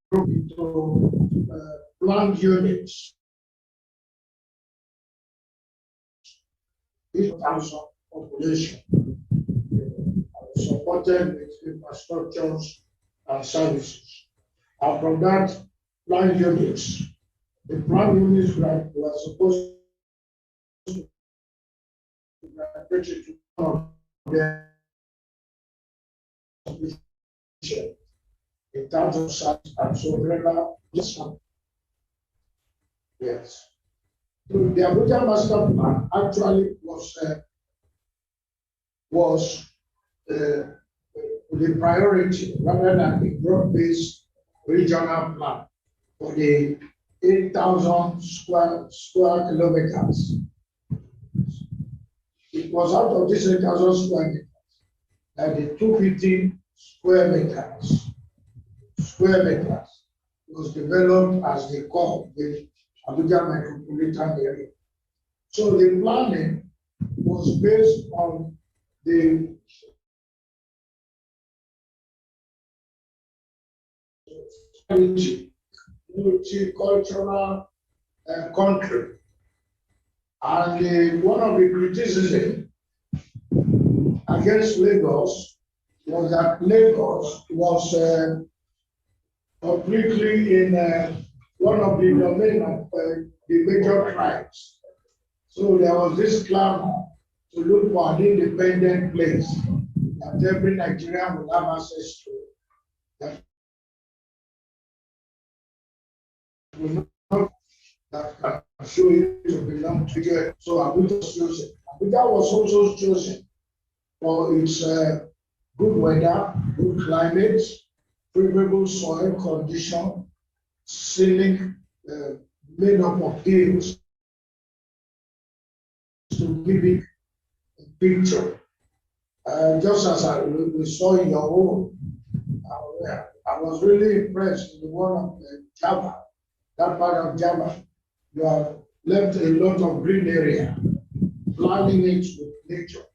broken into planned units. In terms of population, supported with infrastructures and services. And from that, planned units, the planned units were supposed to graduate to one of their in terms of size and so yes. So the Abuja Master Plan actually was the priority rather than the broad-based regional plan for the 8,000 square kilometers. It was out of this 8,000 square meters that the 250 square meters was developed as the core of the Abuja metropolitan area. So the planning was based on the multicultural country. And one of the criticisms against Lagos was that Lagos was completely in one of the domain of the major tribes. So there was this clamor to look for an independent place that every Nigerian will have access to. That will not that can show you to belong to you. So Abuja was chosen. Abuja was also chosen for its good weather, good climate, favorable soil condition, scenic made up of hills to give it a picture. Just as we saw in your own, I was really impressed with the one of Java, that part of Java. You have left a lot of green area, planting it with nature.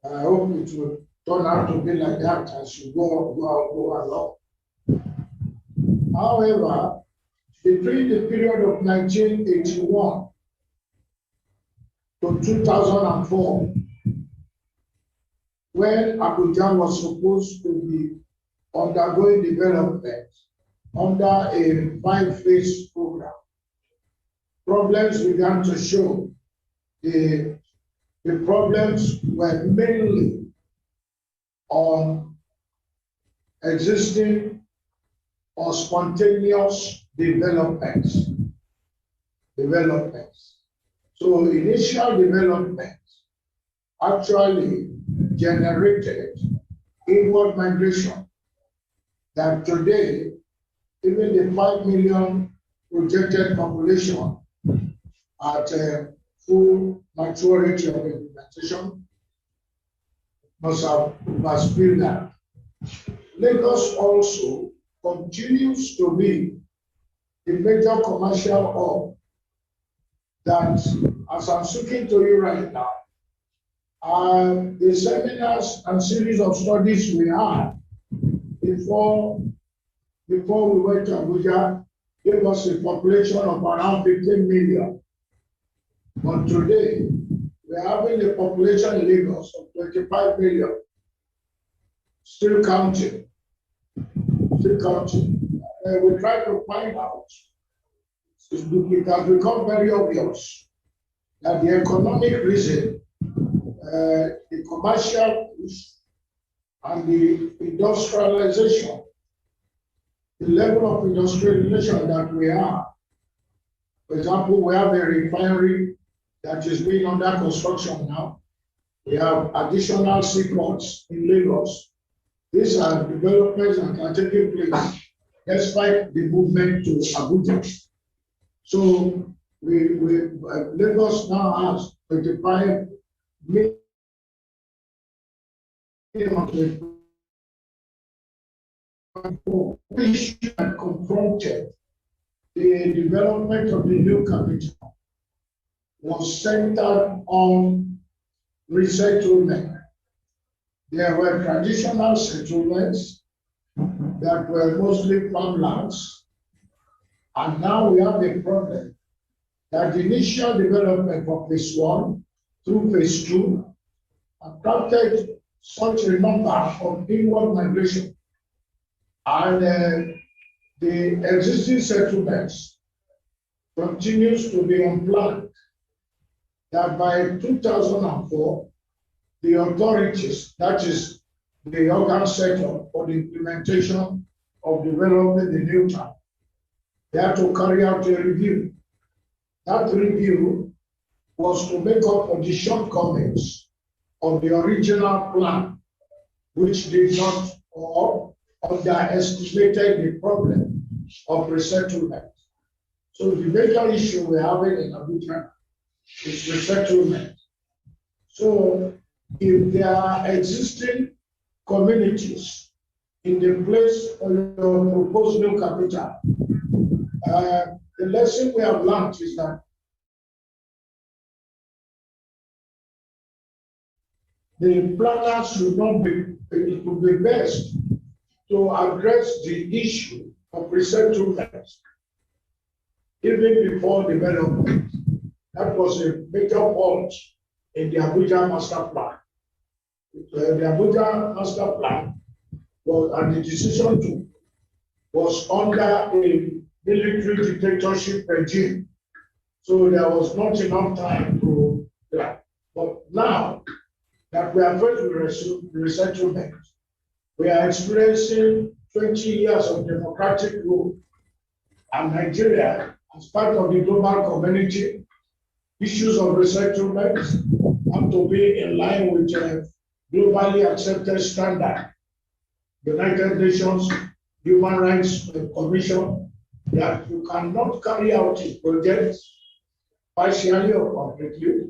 I hope it will turn out to be like that as you go along. However, between the period of 1981 to 2004, when Abuja was supposed to be undergoing development under a 5-phase program, problems began to show. The problems were mainly on existing or spontaneous developments. So initial development actually generated inward migration that today, even the 5 million projected population at full maturity of implementation must have overspilled that. Lagos also continues to be the major commercial hub that, as I'm speaking to you right now, the seminars and series of studies we had before we went to Abuja gave us a population of around 15 million. But today, we're having a population in Lagos of 25 million, still counting. We try to find out. It has become very obvious that the economic reason, the commercial push, and the industrialization, the level of industrialization that we are. For example, we have a refinery that is being under construction now. We have additional seaports in Lagos. These are developments that are taking place despite the movement to Abuja. So Lagos now has 25 million which had confronted the development of the new capital was centered on resettlement. There were traditional settlements that were mostly farmlands, and now we have a problem that the initial development of phase 1 through phase 2 attracted such a number of inward migration, and the existing settlements continues to be unplanned. That by 2004, the authorities, that is the organ set up for the implementation of developing the new town, they had to carry out a review. That review was to make up for the shortcomings of the original plan, which did not or underestimated the problem of resettlement. So the major issue we're having in Abuja is resettlement. So if there are existing communities in the place of your proposed new capital, the lesson we have learned is that the planners should not be, it would be best to address the issue of resettlement even before development. That was a major fault in the Abuja Master Plan. The Abuja Master Plan was, and the decision was under a military dictatorship regime. So there was not enough time to plan. But now that we are faced with resettlement, we are experiencing 20 years of democratic rule, and Nigeria, as part of the global community, issues of resettlement have to be in line with globally accepted standard. United Nations Human Rights Commission, that you cannot carry out its projects partially or completely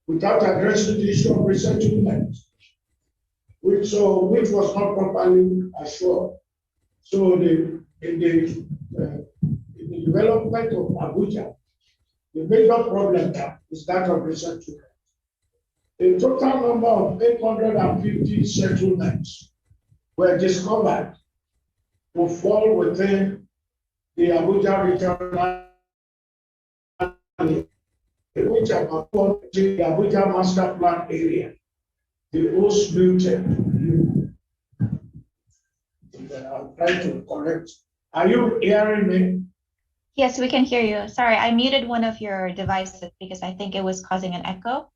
without addressing the issue of resettlement, which was not properly assured. So in the development of Abuja, the major problem there is that of resettlement. A total number of 850 settlements were discovered to fall within the Abuja regional area, which about the Abuja master plan area, the host muted. I'm trying to correct. Are you hearing me? Yes, we can hear you. Sorry, I muted one of your devices because I think it was causing an echo.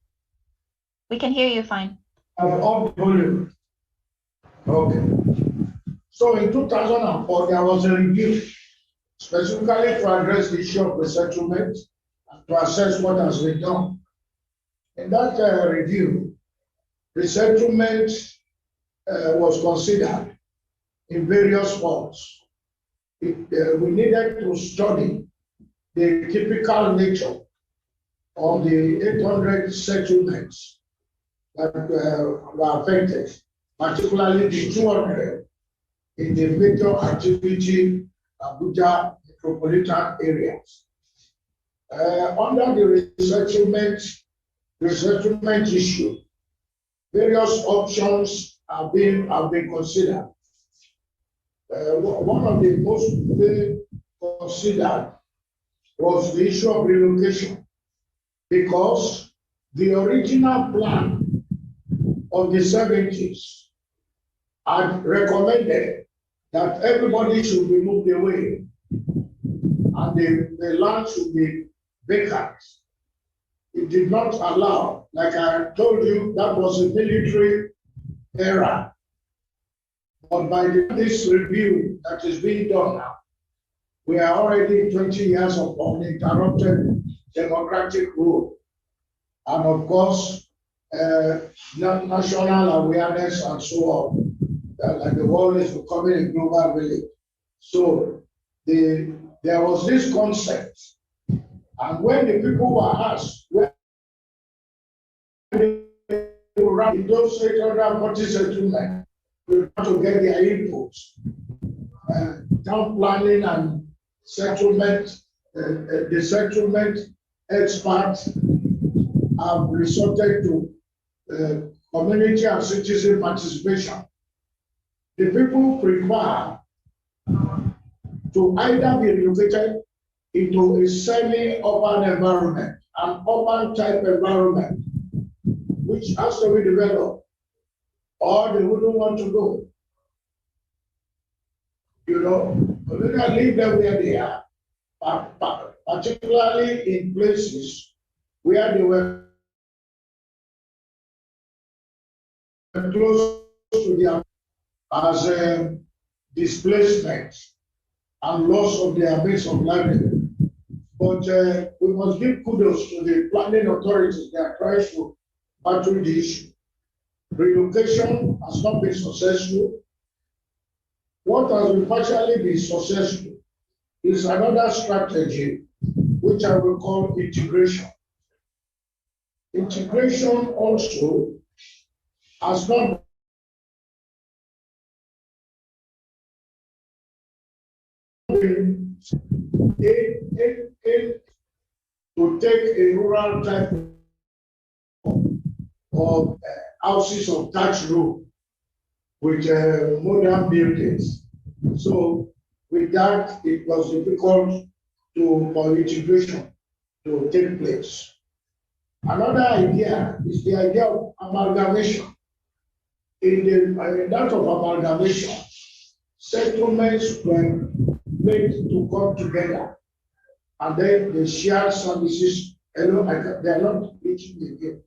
We can hear you fine. I've upped the volume. Okay. So in 2004, there was a review specifically to address the issue of resettlement and to assess what has been done. In that review, resettlement was considered in various forms. We needed to study the typical nature of the 800 settlements that were affected, particularly the 200 in the major activity Abuja metropolitan areas. Under the resettlement issue, various options have been considered. One of the most considered was the issue of relocation, because the original plan of the 70s had recommended that everybody should be moved away and the land should be vacant. It did not allow, like I told you, that was a military era. But by this review that is being done now, we are already 20 years of uninterrupted democratic rule. And of course, national awareness and so on, like the world is becoming a global village. So there was this concept. And when the people were asked, where they were in those 840 settlements, we want to get their inputs. Town planning and settlement, the settlement experts have resorted to community and citizen participation. The people prefer to either be relocated into a semi-urban environment, an urban type environment, which has to be developed, or they wouldn't want to go. You know, they leave them where they are, particularly in places where they were close to their as displacement and loss of their base of livelihood. But we must give kudos to the planning authorities. They are trying to battle the issue. Relocation has not been successful. What has been partially been successful is another strategy, which I will call integration. Integration also has not been to take a rural type of houses of thatch roof with modern buildings. So with that, it was difficult for integration to take place. Another idea is the idea of amalgamation. In that of amalgamation, settlements were made to come together, and then they share services. Hello, they are not reaching again.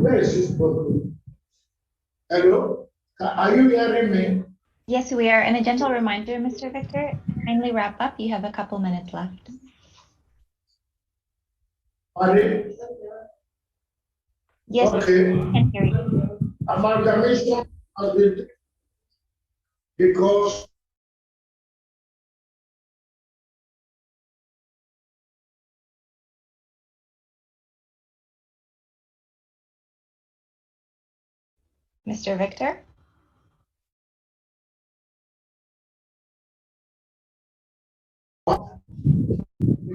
Where is this problem? Hello, are you hearing me? Yes, we are. And a gentle reminder, Mr. Victor, kindly wrap up. You have a couple minutes left. Pardon? Yes, okay. I can hear you. Amalgamation has been because Mr. Victor?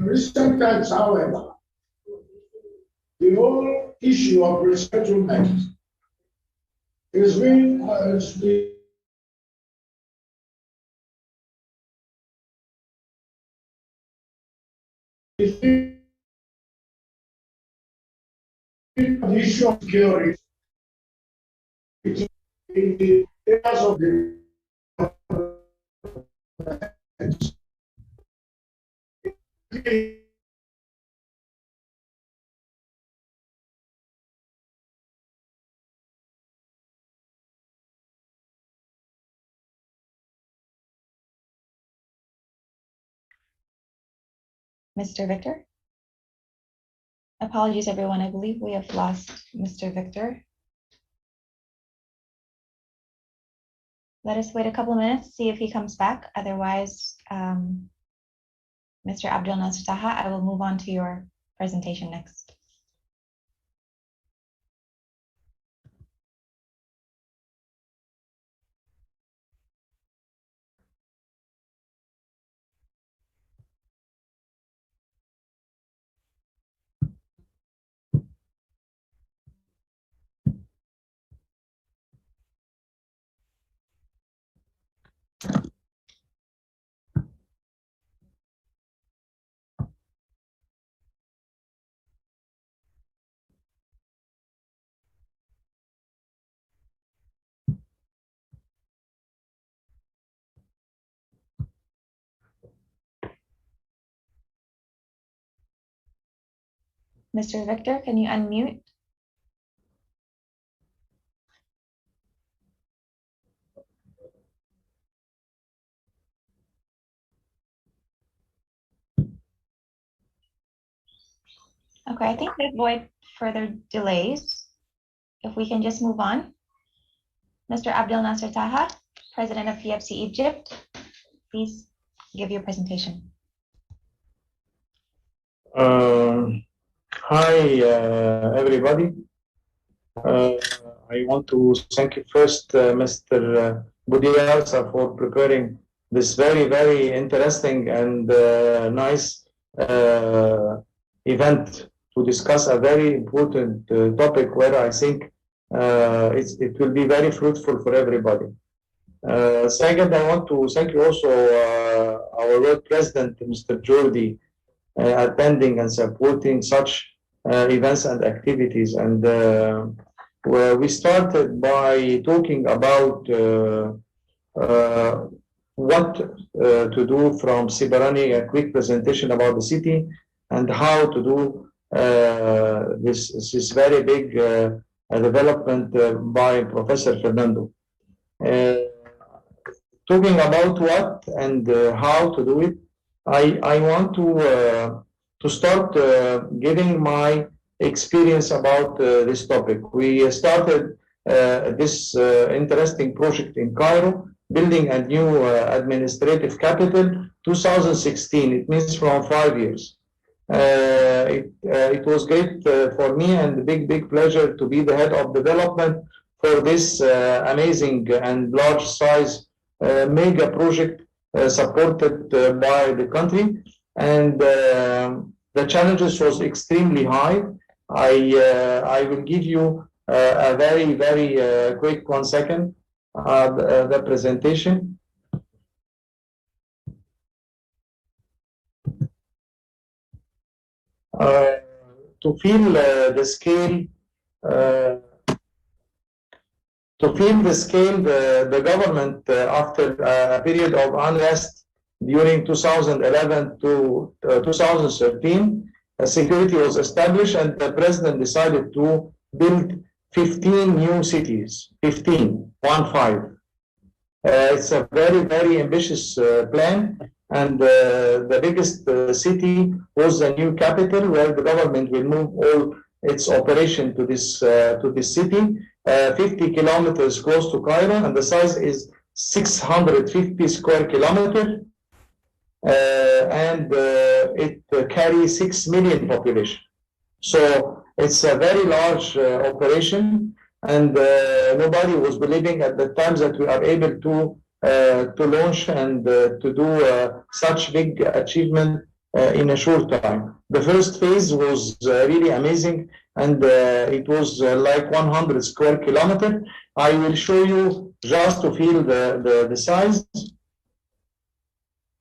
in recent times, however, the whole issue of resettlement is being the issue of security in the areas of the Mr. Victor? Apologies, everyone. I believe we have lost Mr. Victor. Let us wait a couple minutes to see if he comes back. Otherwise, Mr. Abdel Nasser Taha, I will move on to your presentation next. Mr. Victor, can you unmute? Okay, I think to avoid further delays, if we can just move on. Mr. Abdel Nasser Taha, President of FIABCI-Egypt, please give your presentation. Hi, everybody. I want to thank you first, Mr. Budiarsa, for preparing this very, very interesting and nice event to discuss a very important topic where I think it will be very fruitful for everybody. Second, I want to thank you also our world president, Mr. Jordi, attending and supporting such events and activities. And where we started by talking about what to do from Sibarani, a quick presentation about the city and how to do this very big development by Professor Fernando. Talking about what and how to do it, I want to start giving my experience about this topic. We started this interesting project in Cairo, building a new administrative capital, 2016. It means from 5 years. It was great for me and a big pleasure to be the head of development for this amazing and large size mega project supported by the country. And the challenges was extremely high. I will give you a very quick 1 second the presentation. To feel the scale, To feel the scale, the government, after a period of unrest during 2011 to 2013, security was established, and the president decided to build 15 new cities, 15. It's a very, very ambitious plan, and the biggest city was the new capital, where the government will move all its operation to this city. 50 kilometers close to Cairo, and the size is 650 square kilometers, and it carries 6 million population. So it's a very large operation, and nobody was believing at the time that we are able to launch and to do such big achievement in a short time. The first phase was really amazing, and it was like 100 square kilometers. I will show you just to feel the size.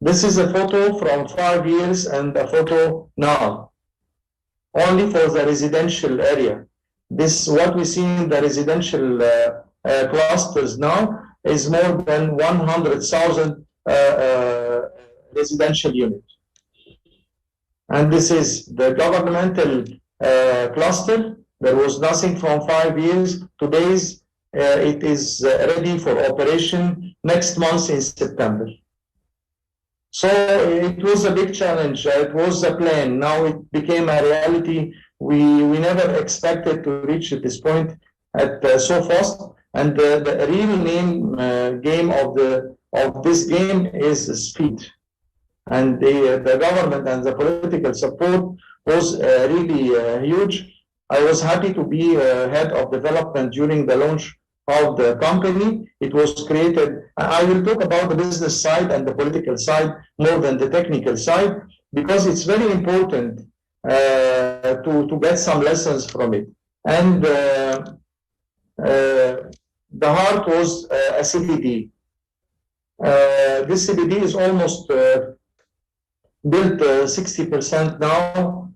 This is a photo from 5 years and a photo now, only for the residential area. This, what we see in the residential clusters now, is more than 100,000 residential units. And this is the governmental cluster. There was nothing from 5 years. Today's it is ready for operation next month in September. So it was a big challenge. It was a plan. Now it became a reality. We never expected to reach this point at so fast. And the real game of this game is speed. And the government and the political support was really huge. I was happy to be head of development during the launch of the company. It was created. I will talk about the business side and the political side more than the technical side, because it's very important to get some lessons from it. And the heart was a CBD. This CBD is almost built 60% now.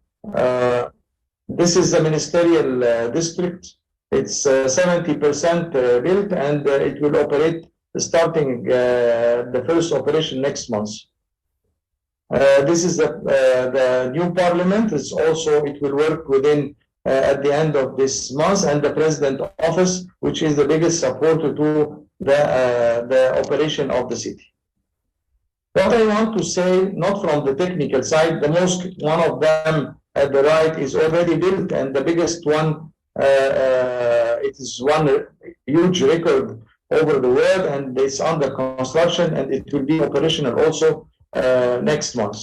This is the ministerial district. It's 70% built, and it will operate starting the first operation next month. This is the new parliament. It's also, it will work within at the end of this month, and the president office, which is the biggest supporter to the operation of the city. What I want to say, not from the technical side, one of them at the right is already built, and the biggest one, it is one huge record over the world, and it's under construction, and it will be operational also next month.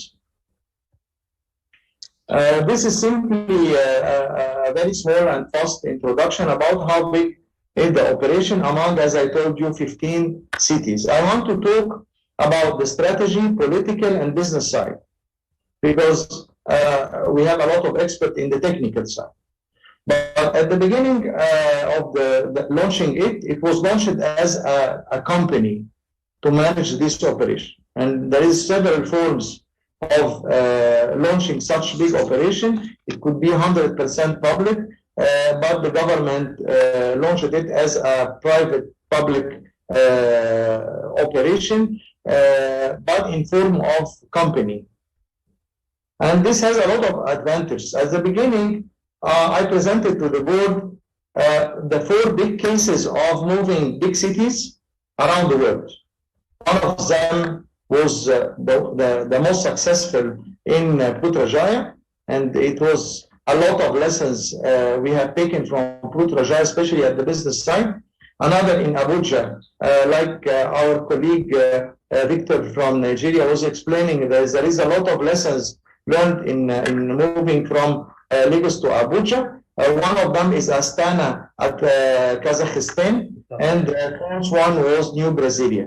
This is simply a very small and fast introduction about how big is the operation among, as I told you, 15 cities. I want to talk about the strategy, political, and business side, because we have a lot of experts in the technical side. But at the beginning of the launching it was launched as a company to manage this operation. And there is several forms of launching such big operation. It could be 100% public, but the government launched it as a private-public operation, but in form of company. And this has a lot of advantages. At the beginning, I presented to the board the 4 big cases of moving big cities around the world. One of them was the most successful in Putrajaya, and it was a lot of lessons we have taken from Putrajaya, especially at the business side. Another in Abuja, like our colleague Victor from Nigeria was explaining, there is a lot of lessons learned in moving from Lagos to Abuja. One of them is Astana at Kazakhstan, and the first one was New Brasilia.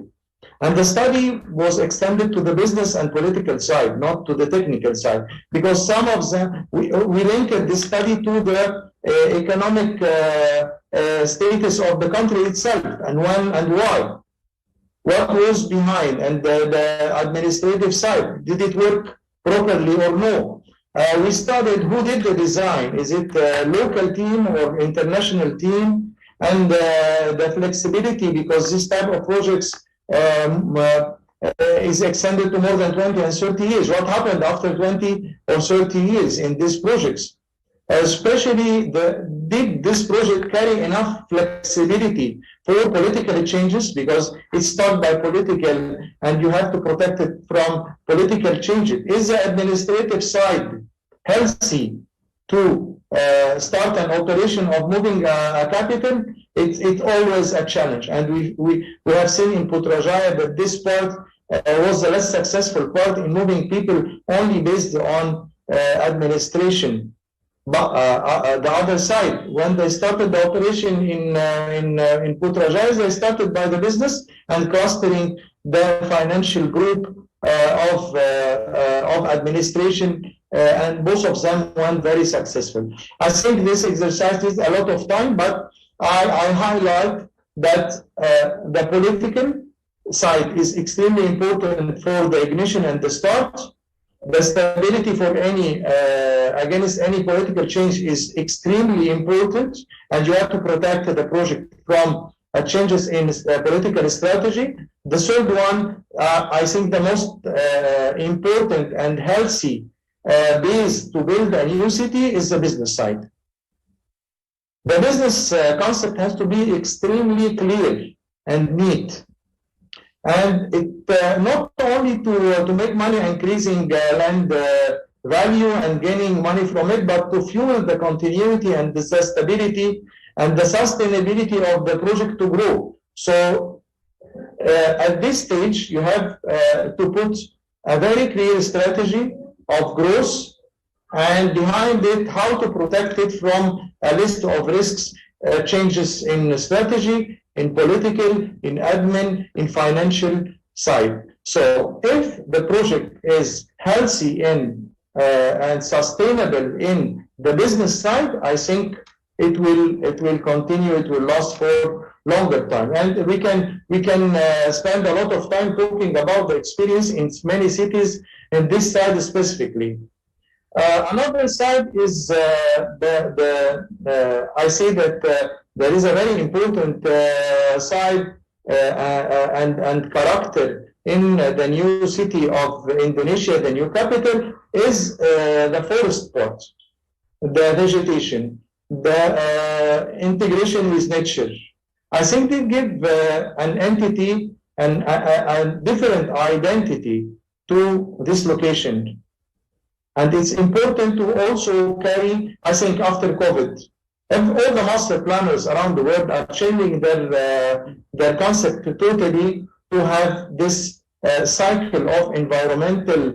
And the study was extended to the business and political side, not to the technical side, because some of them, we linked this study to the economic status of the country itself, and when and why. What was behind, and the administrative side, did it work properly or no? We studied who did the design. Is it a local team or international team? and the flexibility, because this type of projects is extended to more than 20 and 30 years. What happened after 20 or 30 years in these projects? Especially, did this project carry enough flexibility for political changes, because it's started by political and you have to protect it from political changes? Is the administrative side healthy to start an operation of moving a capital? It's always a challenge, and we have seen in Putrajaya that this part was the less successful part in moving people only based on administration. But the other side, when they started the operation in Putrajaya, they started by the business and clustering the financial group of administration, and both of them went very successful. I think this exercise is a lot of time, but I highlight that the political side is extremely important for the ignition and the start. The stability for against any political change is extremely important, and you have to protect the project from changes in political strategy. The third one, I think the most important and healthy base to build a new city is the business side. The business concept has to be extremely clear and neat. And it not only to make money increasing land value and gaining money from it, but to fuel the continuity and the stability and the sustainability of the project to grow. So at this stage, you have to put a very clear strategy of growth, and behind it, how to protect it from a list of risks, changes in strategy, in political, in admin, in financial side. So if the project is healthy in and sustainable in the business side, I think it will continue, it will last for longer time. And we can spend a lot of time talking about the experience in many cities in this side specifically. Another side is I see that there is a very important side and character in the new city of Indonesia, the new capital, is the forest part, the vegetation, the integration with nature. I think they give an entity and a different identity to this location. And it's important to also carry, I think, after COVID, and all the master planners around the world are changing their concept totally to have this cycle of environmental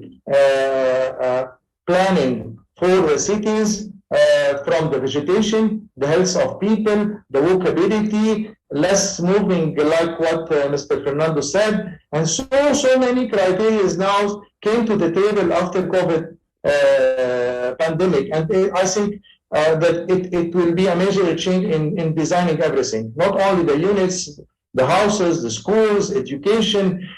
planning for the cities, from the vegetation, the health of people, the walkability, less moving, like what Mr. Fernando said, and so many criteria now came to the table after COVID pandemic, and I think that it will be a major change in designing everything, not only the units, the houses, the schools, education,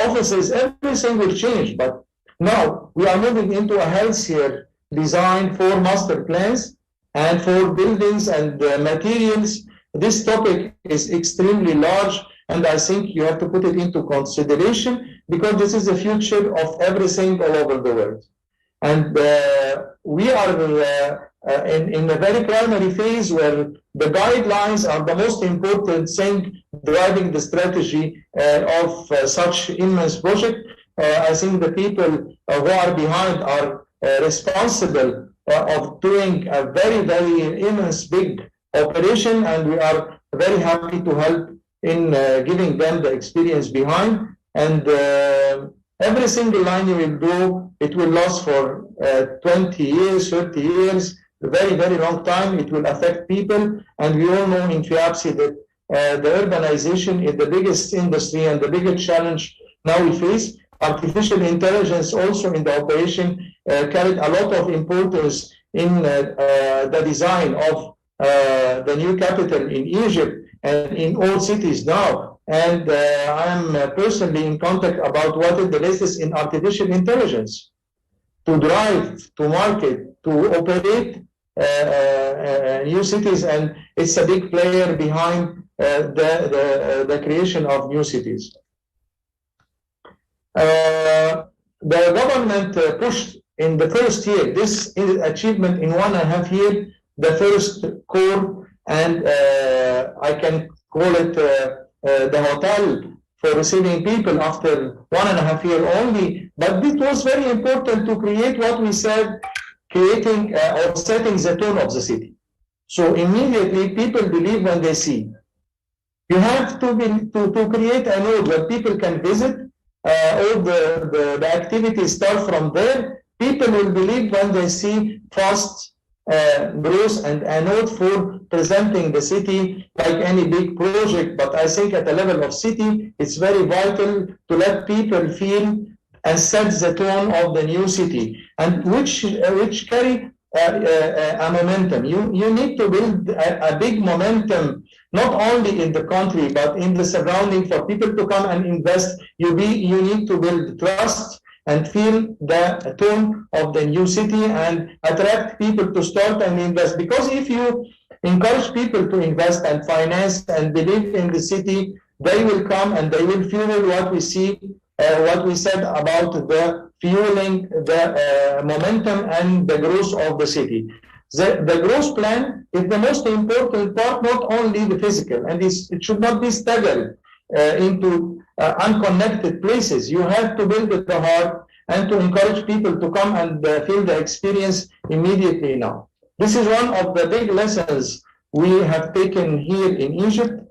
offices, everything will change. But now we are moving into a healthier design for master plans and for buildings and materials. This topic is extremely large, and I think you have to put it into consideration, because this is the future of everything all over the world. And we are in a very primary phase where the guidelines are the most important thing driving the strategy of such immense project. I think the people who are behind are responsible of doing a very, very immense big operation, and we are very happy to help in giving them the experience behind. And every single line you will do, it will last for 20 years, 30 years, a very, very long time. It will affect people. And we all know in FIABCI that the urbanization is the biggest industry and the biggest challenge now we face. Artificial intelligence also in the operation carried a lot of importance in the design of the new capital in Egypt and in all cities now. And I'm personally in contact about what is the latest in artificial intelligence to drive, to market, to operate new cities, and it's a big player behind the creation of new cities. The government pushed in the first year, this achievement in 1.5 years, the first core, and I can call it the hotel for receiving people after 1.5 years only. But it was very important to create what we said, creating or setting the tone of the city. So immediately people believe when they see. You have to create a node where people can visit. All the activities start from there. People will believe when they see fast growth and a node for presenting the city like any big project. But I think at the level of city, it's very vital to let people feel and set the tone of the new city, and which carry a momentum. You need to build a big momentum, not only in the country, but in the surrounding for people to come and invest. You need to build trust and feel the tone of the new city and attract people to start and invest. Because if you encourage people to invest and finance and believe in the city, they will come and they will fuel what we see, what we said about the fueling the momentum and the growth of the city. The growth plan is the most important part, not only the physical, and it should not be staggered into unconnected places. You have to build at the heart and to encourage people to come and feel the experience immediately now. This is one of the big lessons we have taken here in Egypt.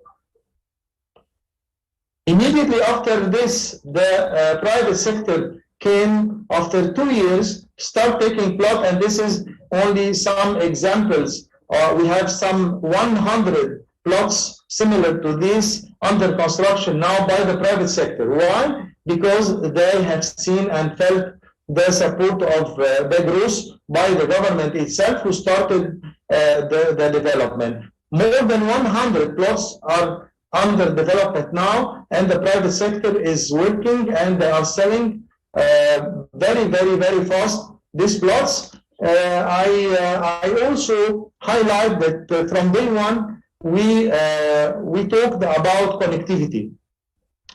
Immediately after this, the private sector came after 2 years, start taking plot, and this is only some examples. We have some 100 plots similar to this under construction now by the private sector. Why? Because they have seen and felt the support of the growth by the government itself, who started the development. More than 100 plots are under development now, and the private sector is working, and they are selling very, very, very fast these plots. I also highlight that from day one we talked about connectivity.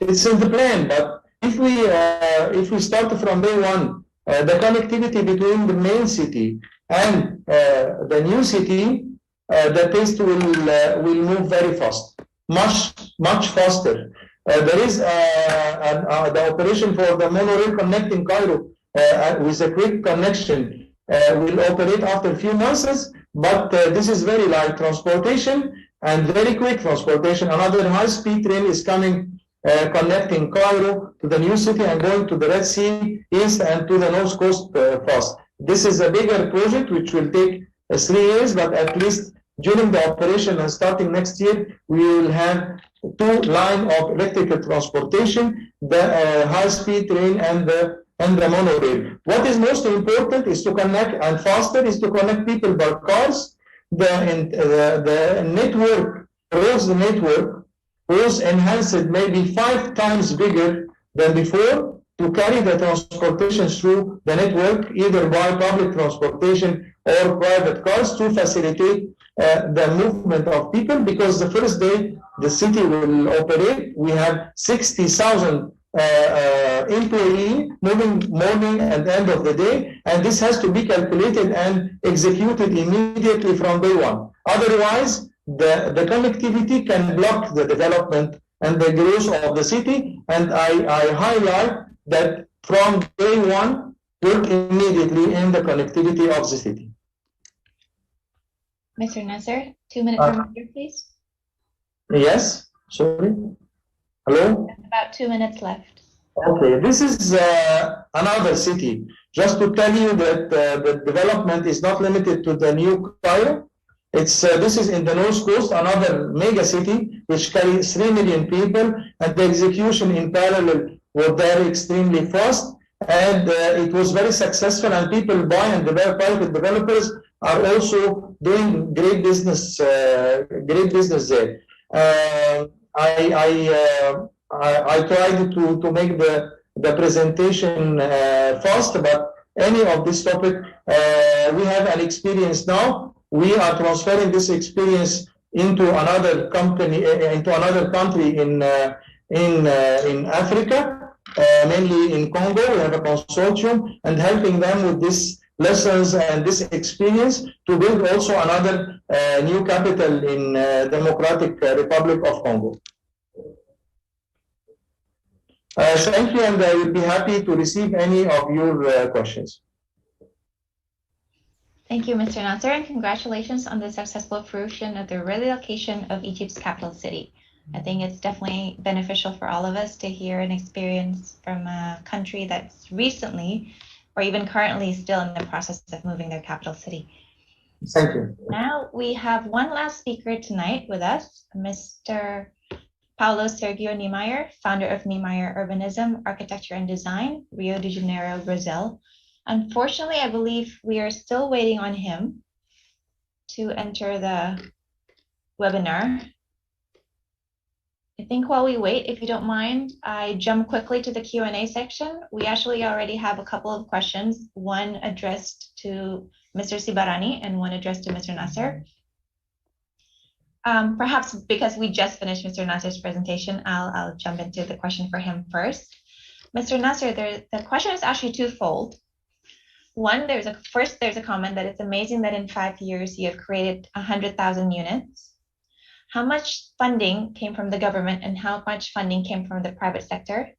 It's in the plan, but if we start from day one, the connectivity between the main city and the new city, the pace will move very fast, much faster. There is the operation for the monorail connecting Cairo with a quick connection will operate after a few months, but this is very light transportation and very quick transportation. Another high-speed train is coming, connecting Cairo to the new city and going to the Red Sea east and to the north coast fast. This is a bigger project which will take 3 years, but at least during the operation and starting next year, we will have 2 lines of electrical transportation, the high-speed train and the monorail. What is most important is to connect, and faster is to connect people by cars. The network, the network was enhanced maybe 5 times bigger than before to carry the transportation through the network, either by public transportation or private cars, to facilitate the movement of people, because the first day the city will operate, we have 60,000 employees moving morning and end of the day, and this has to be calculated and executed immediately from day one. Otherwise, the connectivity can block the development and the growth of the city, and I highlight that from day one, work immediately in the connectivity of the city. Mr. Nasser, 2 minutes reminder, please. Yes, sorry. Hello? About 2 minutes left. Okay, this is another city. Just to tell you that the development is not limited to the new Cairo. This is in the north coast, another mega city which carries 3 million people, and the execution in parallel was there extremely fast, and it was very successful, and people buy, and the private developers are also doing great business there. I tried to make the presentation fast, but any of this topic, we have an experience now. we are transferring this experience into another company, into another country in Africa, mainly in Congo. We have a consortium and helping them with these lessons and this experience to build also another new capital in Democratic Republic of Congo. Thank you, and I will be happy to receive any of your questions. Thank you, Mr. Nasser, and congratulations on the successful fruition of the relocation of Egypt's capital city. I think it's definitely beneficial for all of us to hear an experience from a country that's recently, or even currently, still in the process of moving their capital city. Thank you. Now we have one last speaker tonight with us, Mr. Paulo Sergio Niemeyer, founder of Niemeyer Urbanism, Architecture and Design, Rio de Janeiro, Brazil. Unfortunately, I believe we are still waiting on him to enter the webinar. I think while we wait, if you don't mind, I jump quickly to the Q&A section. We actually already have a couple of questions, one addressed to Mr. Sibarani and one addressed to Mr. Nasser. Perhaps because we just finished Mr. Nasser's presentation, I'll jump into the question for him first. Mr. Nasser, the question is actually twofold. One, there's a comment that it's amazing that in 5 years you have created 100,000 units. How much funding came from the government and how much funding came from the private sector?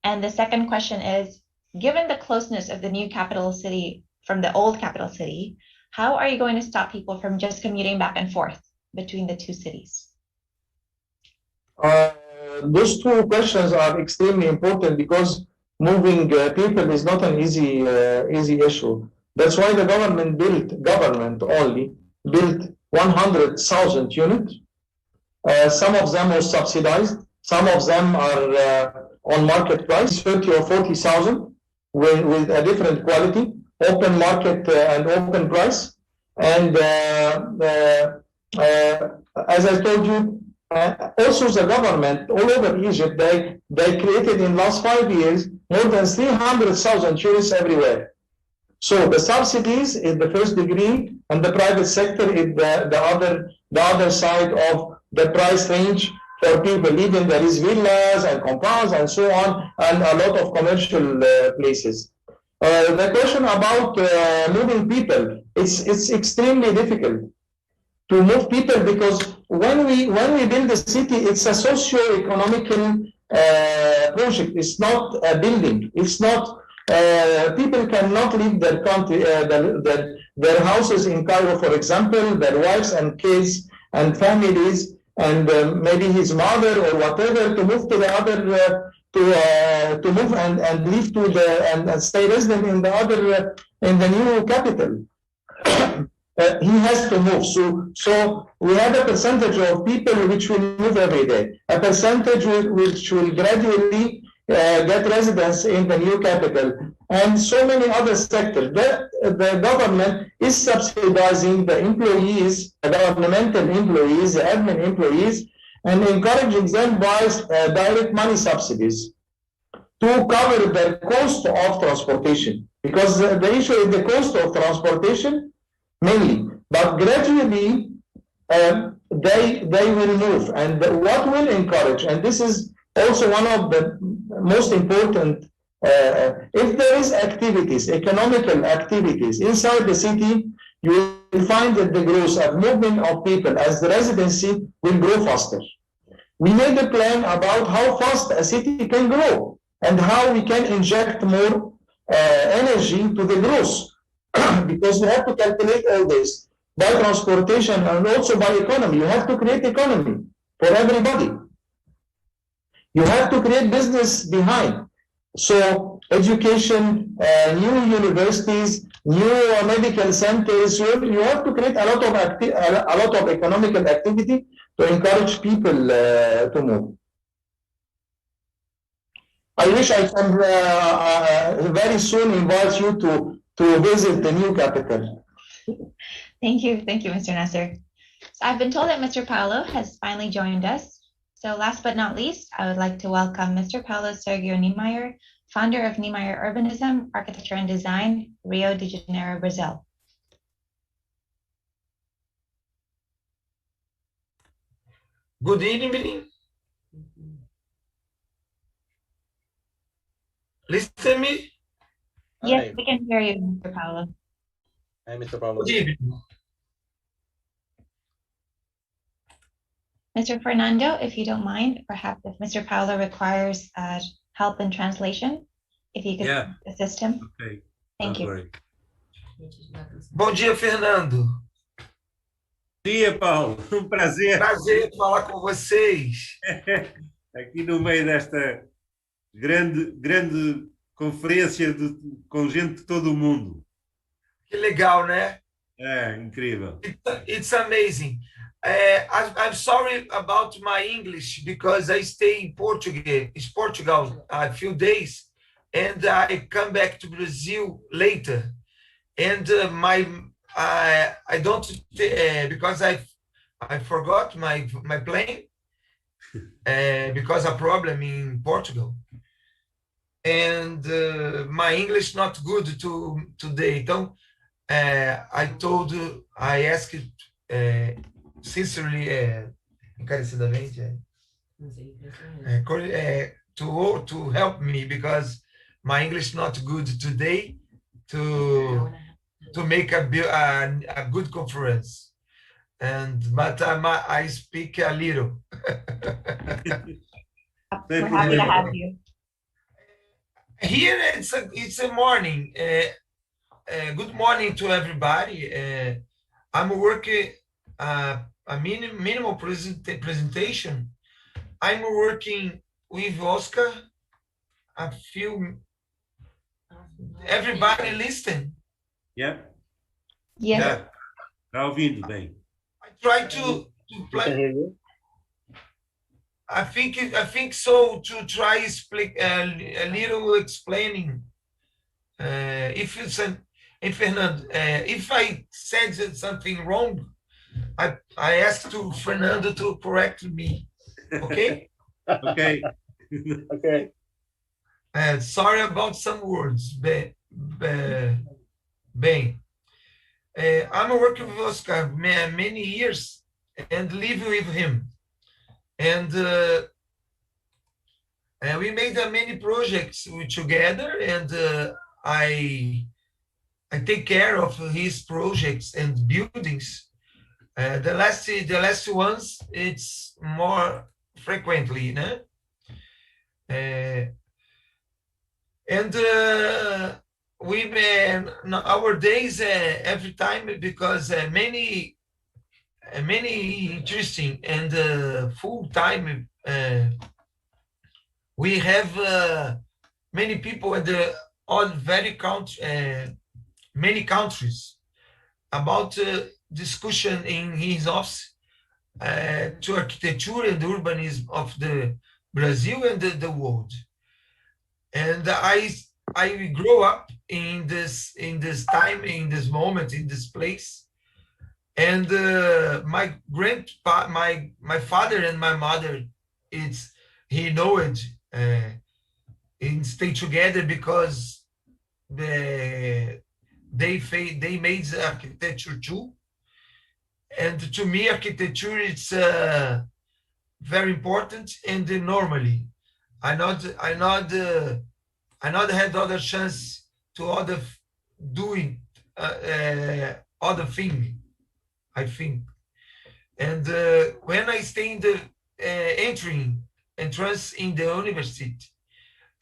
And the second question is, given the closeness of the new capital city from the old capital city, how are you going to stop people from just commuting back and forth between the two cities? Those two questions are extremely important because moving people is not an easy issue. That's why the government only built 100,000 units. Some of them are subsidized. Some of them are on market price, 30 or 40,000 with a different quality, open market and open price. And as I told you, also the government all over Egypt, they created in last 5 years more than 300,000 units everywhere. So the subsidies is the first degree, and the private sector is the other side of the price range for people. Even there is villas and compounds and so on, and a lot of commercial places. The question about moving people, it's extremely difficult to move people because when we build a city, it's a socio-economical project. It's not a building. It's not. People cannot leave their country, their houses in Cairo, for example, their wives and kids and families, and maybe his mother or whatever, to move to the other, to move and live to the and stay resident in the other in the new capital. He has to move. So we have a percentage of people which will move every day, a percentage which will gradually get residence in the new capital, and so many other sectors. The government is subsidizing the employees, the governmental employees, the admin employees, and encouraging them by direct money subsidies to cover the cost of transportation. Because the issue is the cost of transportation mainly, but gradually they will move. And what will encourage, and this is also one of the most important, if there is activities, economical activities inside the city, you will find that the growth of movement of people as the residency will grow faster. We made a plan about how fast a city can grow and how we can inject more energy to the growth, because we have to calculate all this by transportation and also by economy. You have to create economy for everybody. You have to create business behind. So education, new universities, new medical centers. You have to create a lot of economical activity to encourage people to move. I wish I can very soon invite you to visit the new capital. Thank you, Mr. Nasser. So I've been told that Mr. Paulo has finally joined us. So last but not least, I would like to welcome Mr. Paulo Sergio Niemeyer, founder of Niemeyer Urbanism, Architecture and Design, Rio de Janeiro, Brazil. Good evening. Listen to me. Yes, Hi. we can hear you, Mr. Paulo. Hi, Mr. Paulo. Good evening. Mr. Fernando, if you don't mind, perhaps if Mr. Paulo requires help in translation, if you could assist him. Okay. Thank you. Worry. Bom dia, Fernando. Bom dia, Paulo. Prazer. Prazer falar com vocês. Aqui no meio desta grande conferência com gente de todo o mundo. Que legal, né? É, incrível. It's amazing. I'm sorry about my English because I stay in Portugal a few days and I come back to Brazil later. And I don't because I forgot my plane because of a problem in Portugal. And my English not good today. Então, I asked sincerely, encarecidamente, to help me because my English not good today to make a good conference. But I speak a little. We're happy to have you. Here it's a morning. Good morning to everybody. I'm working a minimal presentation. I'm working with Oscar. A few. Everybody listen. Yeah. Yes. Está ouvindo bem. I try to Can hear you. I think so to try explain a little explaining. Fernando, if I said something wrong, I asked to Fernando to correct me. Okay. Okay. Okay. Sorry about some words. Bem, I'm working with Oscar many years and live with him. And we made many projects together, and I take care of his projects and buildings. The last ones, it's more frequently, né? And we nowadays every time because many interesting and full time we have many people at all many countries about discussion in his office to architecture and urbanism of the Brazil and the world. And I grow up in this time, in this moment, in this place. And my father and my mother, he know it and stay together because they made the architecture too. And to me, architecture it's very important. And normally, I not had other chance to doing other thing, I think. And when I stay in the entrance in the university,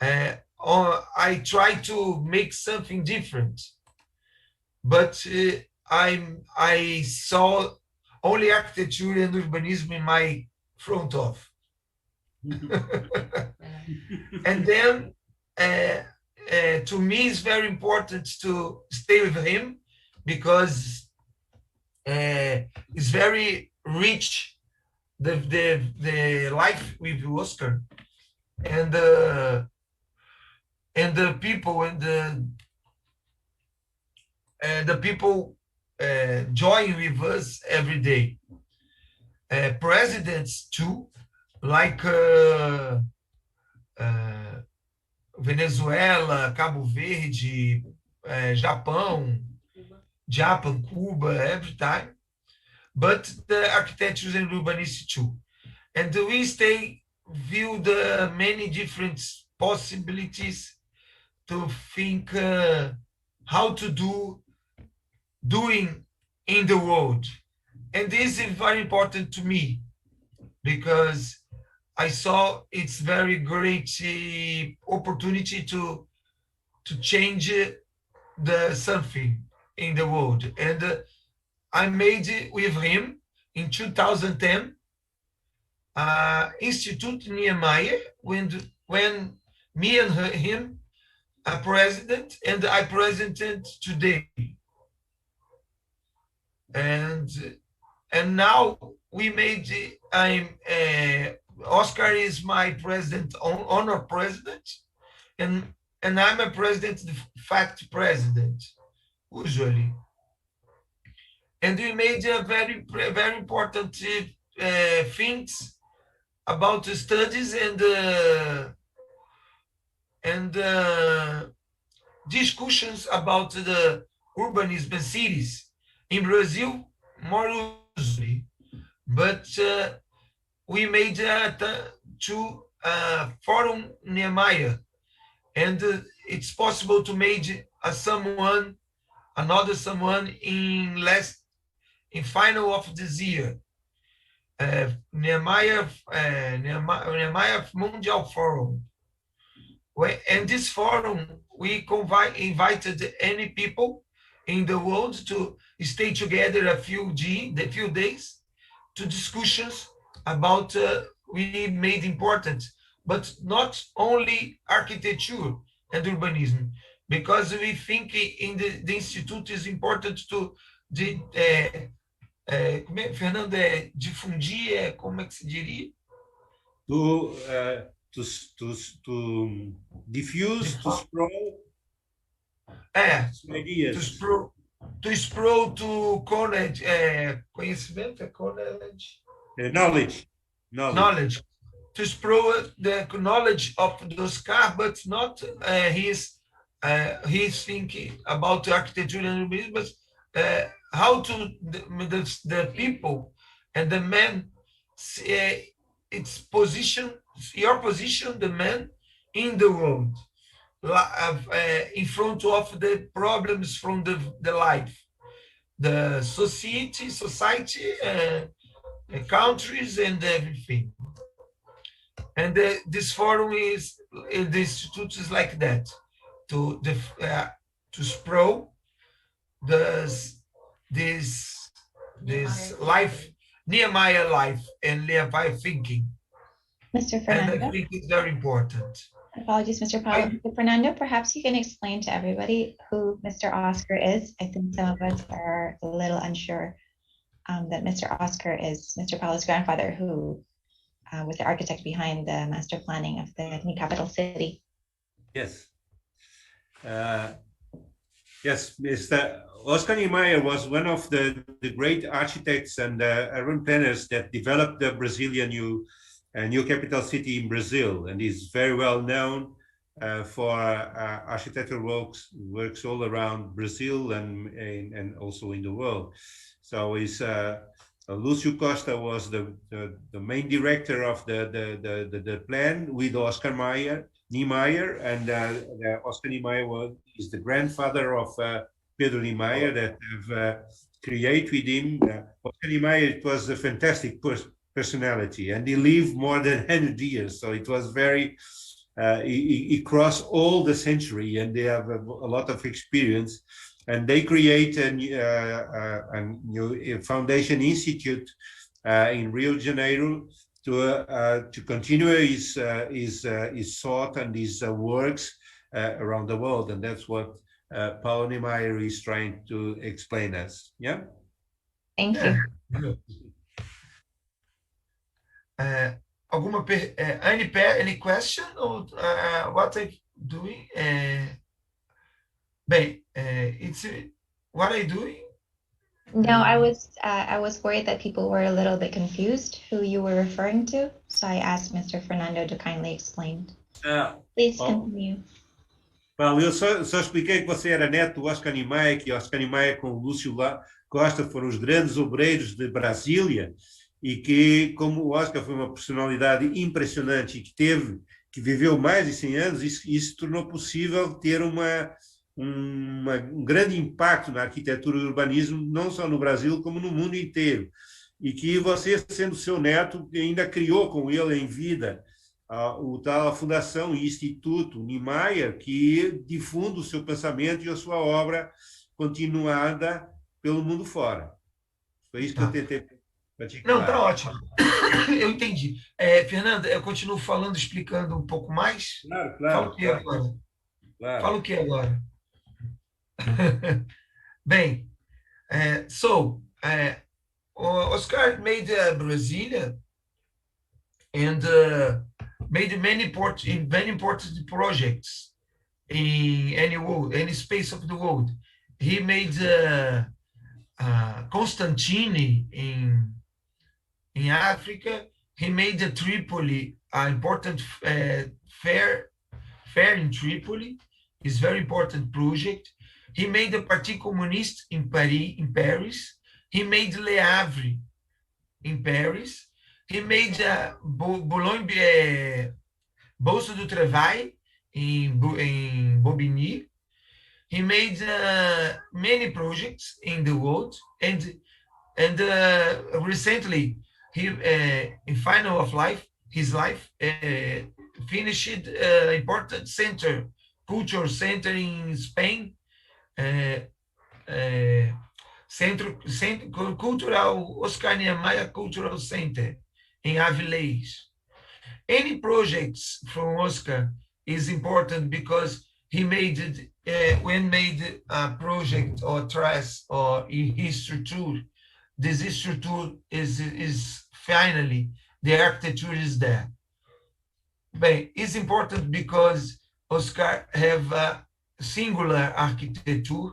I try to make something different. But I saw only architecture and urbanism in my front of. And then to me it's very important to stay with him because it's very rich the life with Oscar and the people and the people join with us every day. Presidents too, like Venezuela, Cabo Verde, Japan, Cuba, every time. But the architecture and urbanists too. and we view the many different possibilities to think how to doing in the world. And this is very important to me because I saw it's very great opportunity to change the something in the world. And I made it with him in 2010, Institute Niemeyer, when me and him are president, and I presented today. And now we made, Oscar is my president, honor president, and I'm a president, de facto president, usually. And we made a very important things about the studies and discussions about the urbanism and cities in Brazil, more usually. But we made two forum Niemeyer, and it's possible to make another someone in final of this year. Niemeyer Mundial Forum. And this forum, we invited any people in the world to stay together a few days to discussions about we made important, but not only architecture and urbanism, because we think in the institute is important to Fernando, difundir, como é que se diria? To diffuse, to sprawl ideas. To sprawl to college, conhecimento, college? Knowledge. To sprawl the knowledge of those cars, but not he's thinking about architecture and urbanism, but how to the people and the men, its position, your position, the man in the world, in front of the problems from the life, the society, countries, and everything. And this forum the institute is like that, to sprawl this life, Niemeyer life, and Niemeyer thinking. Mr. Fernando. And I think it's very important. Apologies, Mr. Paulo. Mr. Fernando, perhaps you can explain to everybody who Mr. Oscar is. I think some of us are a little unsure that Mr. Oscar is Mr. Paulo's grandfather, who was the architect behind the master planning of the new capital city. Yes. Yes, Mr. Oscar Niemeyer was one of the great architects and urban planners that developed the Brazilian new capital city in Brazil, and is very well known for architectural works all around Brazil and also in the world. So Lúcio Costa was the main director of the plan with Oscar Niemeyer, and Oscar Niemeyer is the grandfather of Pedro Niemeyer that have created with him. Oscar Niemeyer, it was a fantastic personality, and he lived more than 100 years, so it was very, he crossed all the century, and they have a lot of experience, and they create a new foundation institute in Rio de Janeiro to continue his thought and his works around the world, and that's what Paulo Niemeyer is trying to explain us. Yeah. Thank you. Any question or what I'm doing? It's what I'm doing. No, I was worried that people were a little bit confused who you were referring to, so I asked Mr. Fernando to kindly explain. Please continue. Well, eu só expliquei que você era neto do Oscar Niemeyer, que Oscar Niemeyer com o Lúcio Costa foram os grandes obreiros de Brasília, e que, como o Oscar foi uma personalidade impressionante e que viveu mais de 100 anos, isso tornou possível ter um grande impacto na arquitetura e urbanismo, não só no Brasil, como no mundo inteiro. E que você, sendo seu neto, ainda criou com ele em vida a Fundação e Instituto Niemeyer, que difunde o seu pensamento e a sua obra continuada pelo mundo fora. Foi isso que eu tentei praticar. Não, tá ótimo. Eu entendi. Fernanda, eu continuo falando, explicando um pouco mais? Claro. Fala o que agora? Claro. Fala o que agora? Bem, Oscar made Brasilia and made very important projects in any space of the world. He made Constantine in Africa. He made Tripoli, an important fair in Tripoli. It's very important project. He made the Parti Communiste in Paris. He made Le Havre in Paris. He made Bolsa do Travail in Bobigny. He made many projects in the world, and recently he, in final of his life, finished important cultural center in Spain, Cultural Oscar Niemeyer Cultural Center in Avilés. Any projects from Oscar is important because he made a project or trace or his structure. This structure is finally the architecture is there. But it's important because Oscar have a singular architecture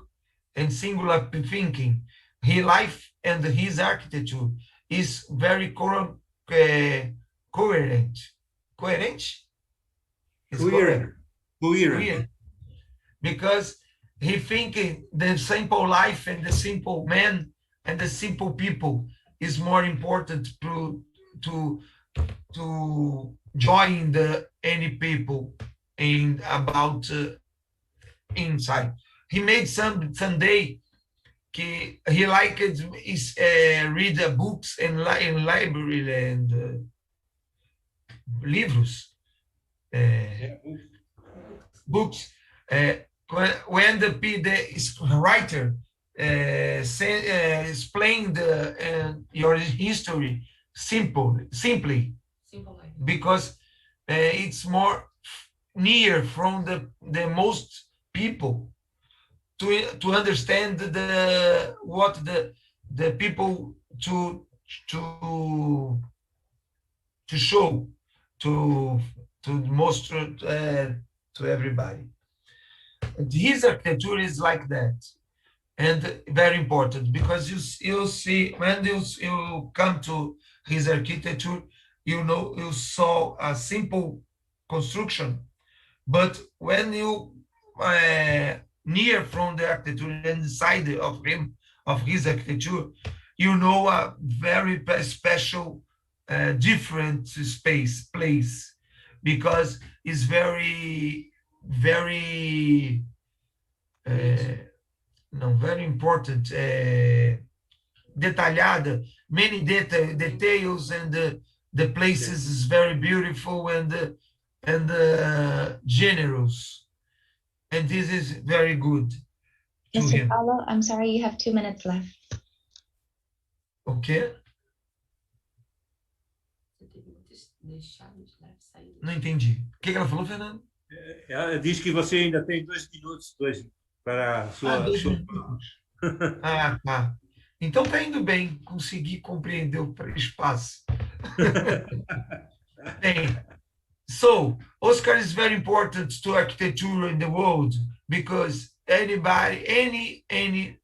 and singular thinking. His life and his architecture is very coherent. Coherent? It's coherent. Because he thinking the simple life and the simple man and the simple people is more important to join any people in about inside. He made someday he liked read books in library and livros, books. When the writer explain your history simply, because it's more near from the most people to understand what the people to show to most to everybody. His architecture is like that, and very important because you see when you come to his architecture, you saw a simple construction, but when you near from the architecture and inside of his architecture, a very special different place, because it's very important, detalhada, many details, and the places is very beautiful and generous, and this is very good to Mr. him. Paulo, I'm sorry, you have 2 minutes left. Okay. Não entendi. O que ela falou, Fernando? Ela disse que você ainda tem 2 minutos para a sua... 2 minutos. Tá. Então tá indo bem, consegui compreender o espaço. Bem, so Oscar is very important to architecture in the world, because anybody, in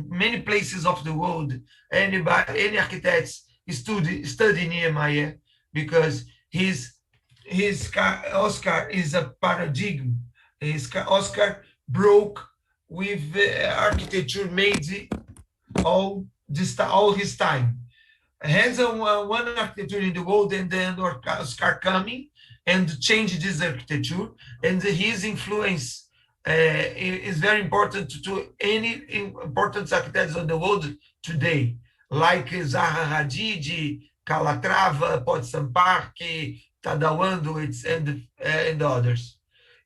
many places of the world, any architects study Niemeyer, because Oscar is a paradigm. Oscar broke with architecture made all all his time. Has one architecture in the world, and then Oscar coming and change this architecture, and his influence is very important to any important architects on the world today, like Zaha Hadid, Calatrava, Potsdam Park, Tadawando, and others.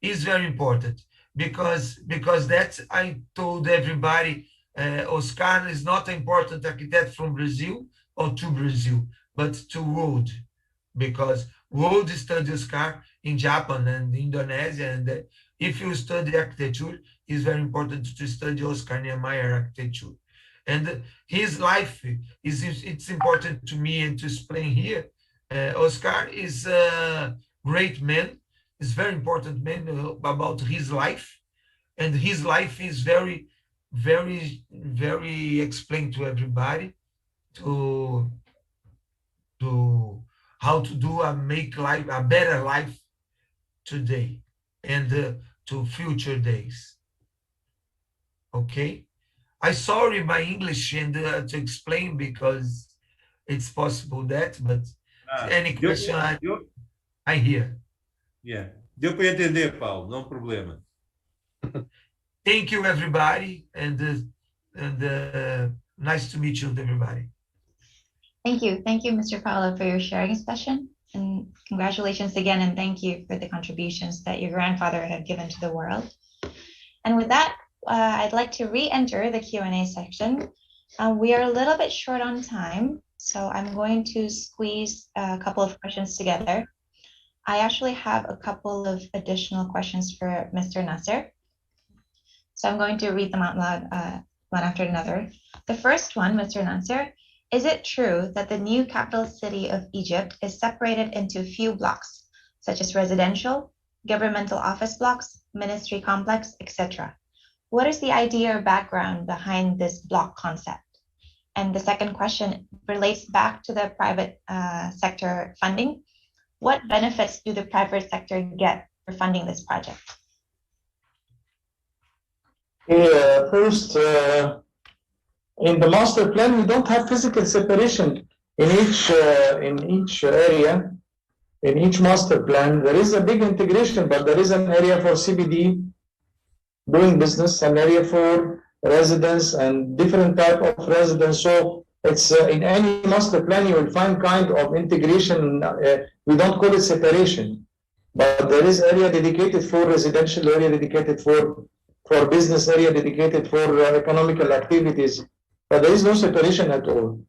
Is very important because that I told everybody, Oscar is not an important architect from Brazil or to Brazil, but to world, because world study Oscar in Japan and Indonesia, and if you study architecture, it's very important to study Oscar Niemeyer architecture. And his life it's important to me and to explain here. Oscar is a great man, is very important man about his life, and his life is very, very, very explained to everybody to how to do make life a better life today and to future days. Okay, I sorry my English and to explain because it's possible that, but any question I hear. Yeah, deu para entender, Paulo, não problema. Thank you, everybody, and nice to meet you, everybody. Thank you, Mr. Paulo, for your sharing session, and congratulations again, and thank you for the contributions that your grandfather had given to the world. And with that, I'd like to re-enter the Q&A section. We are a little bit short on time, so I'm going to squeeze a couple of questions together. I actually have a couple of additional questions for Mr. Nasser. So I'm going to read them out loud one after another. The first one, Mr. Nasser, is it true that the new capital city of Egypt is separated into a few blocks, such as residential, governmental office blocks, ministry complex, etc.? What is the idea or background behind this block concept? And the second question relates back to the private sector funding. What benefits do the private sector get for funding this project? First, in the master plan, we don't have physical separation in each area. In each master plan, there is a big integration, but there is an area for CBD doing business, an area for residents and different type of residents. So it's in any master plan you will find kind of integration. We don't call it separation, but there is area dedicated for residential, area dedicated for business, area dedicated for economical activities. But there is no separation at all.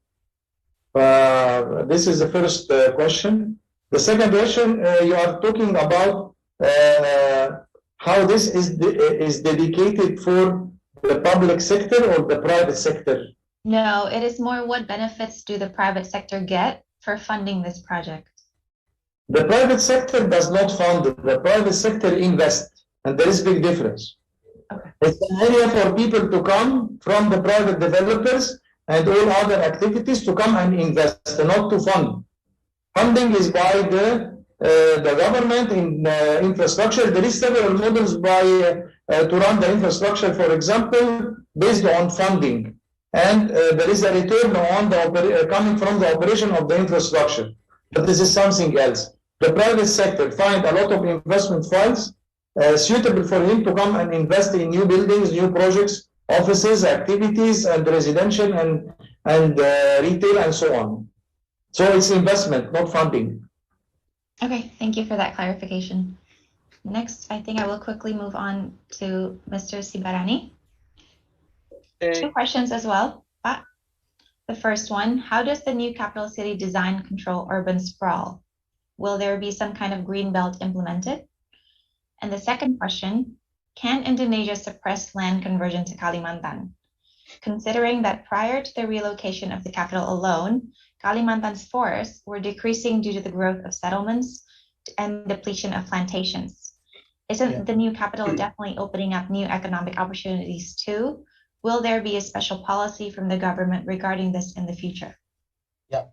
This is the first question. The second question, you are talking about how this is dedicated for the public sector or the private sector? No, it is more what benefits do the private sector get for funding this project? The private sector does not fund it. The private sector invests, and there is big difference. Okay. It's an area for people to come from the private developers and all other activities to come and invest, not to fund. Funding is by the government in infrastructure. There is several models by to run the infrastructure, for example, based on funding. And there is a return on the coming from the operation of the infrastructure. But this is something else. The private sector find a lot of investment funds suitable for him to come and invest in new buildings, new projects, offices, activities, and residential and retail and so on. So it's investment, not funding. Okay, thank you for that clarification. Next, I think I will quickly move on to Mr. Sibarani. Two questions as well. The first one, how does the new capital city design control urban sprawl? Will there be some kind of green belt implemented? And the second question, can Indonesia suppress land conversion to Kalimantan? Considering that prior to the relocation of the capital alone, Kalimantan's forests were decreasing due to the growth of settlements and depletion of plantations. Isn't the new capital definitely opening up new economic opportunities too? Will there be a special policy from the government regarding this in the future? Yeah.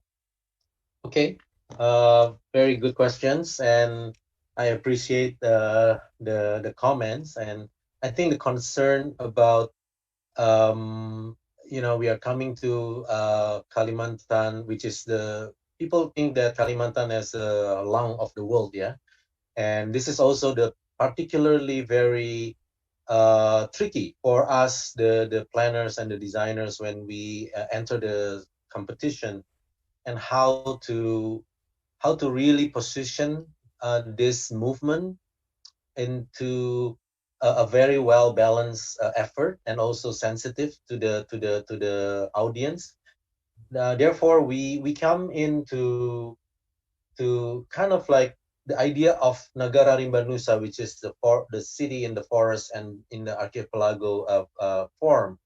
Okay. Very good questions, and I appreciate the comments. And I think the concern about we are coming to Kalimantan, which is people think that Kalimantan is a lung of the world, yeah. And this is also the particularly very tricky for us, the planners and the designers, when we enter the competition, and how to really position this movement into a very well balanced effort, and also sensitive to the audience. Therefore, we come into to kind of like the idea of Nagara Rimbanusa, which is the city in the forest and in the archipelago form.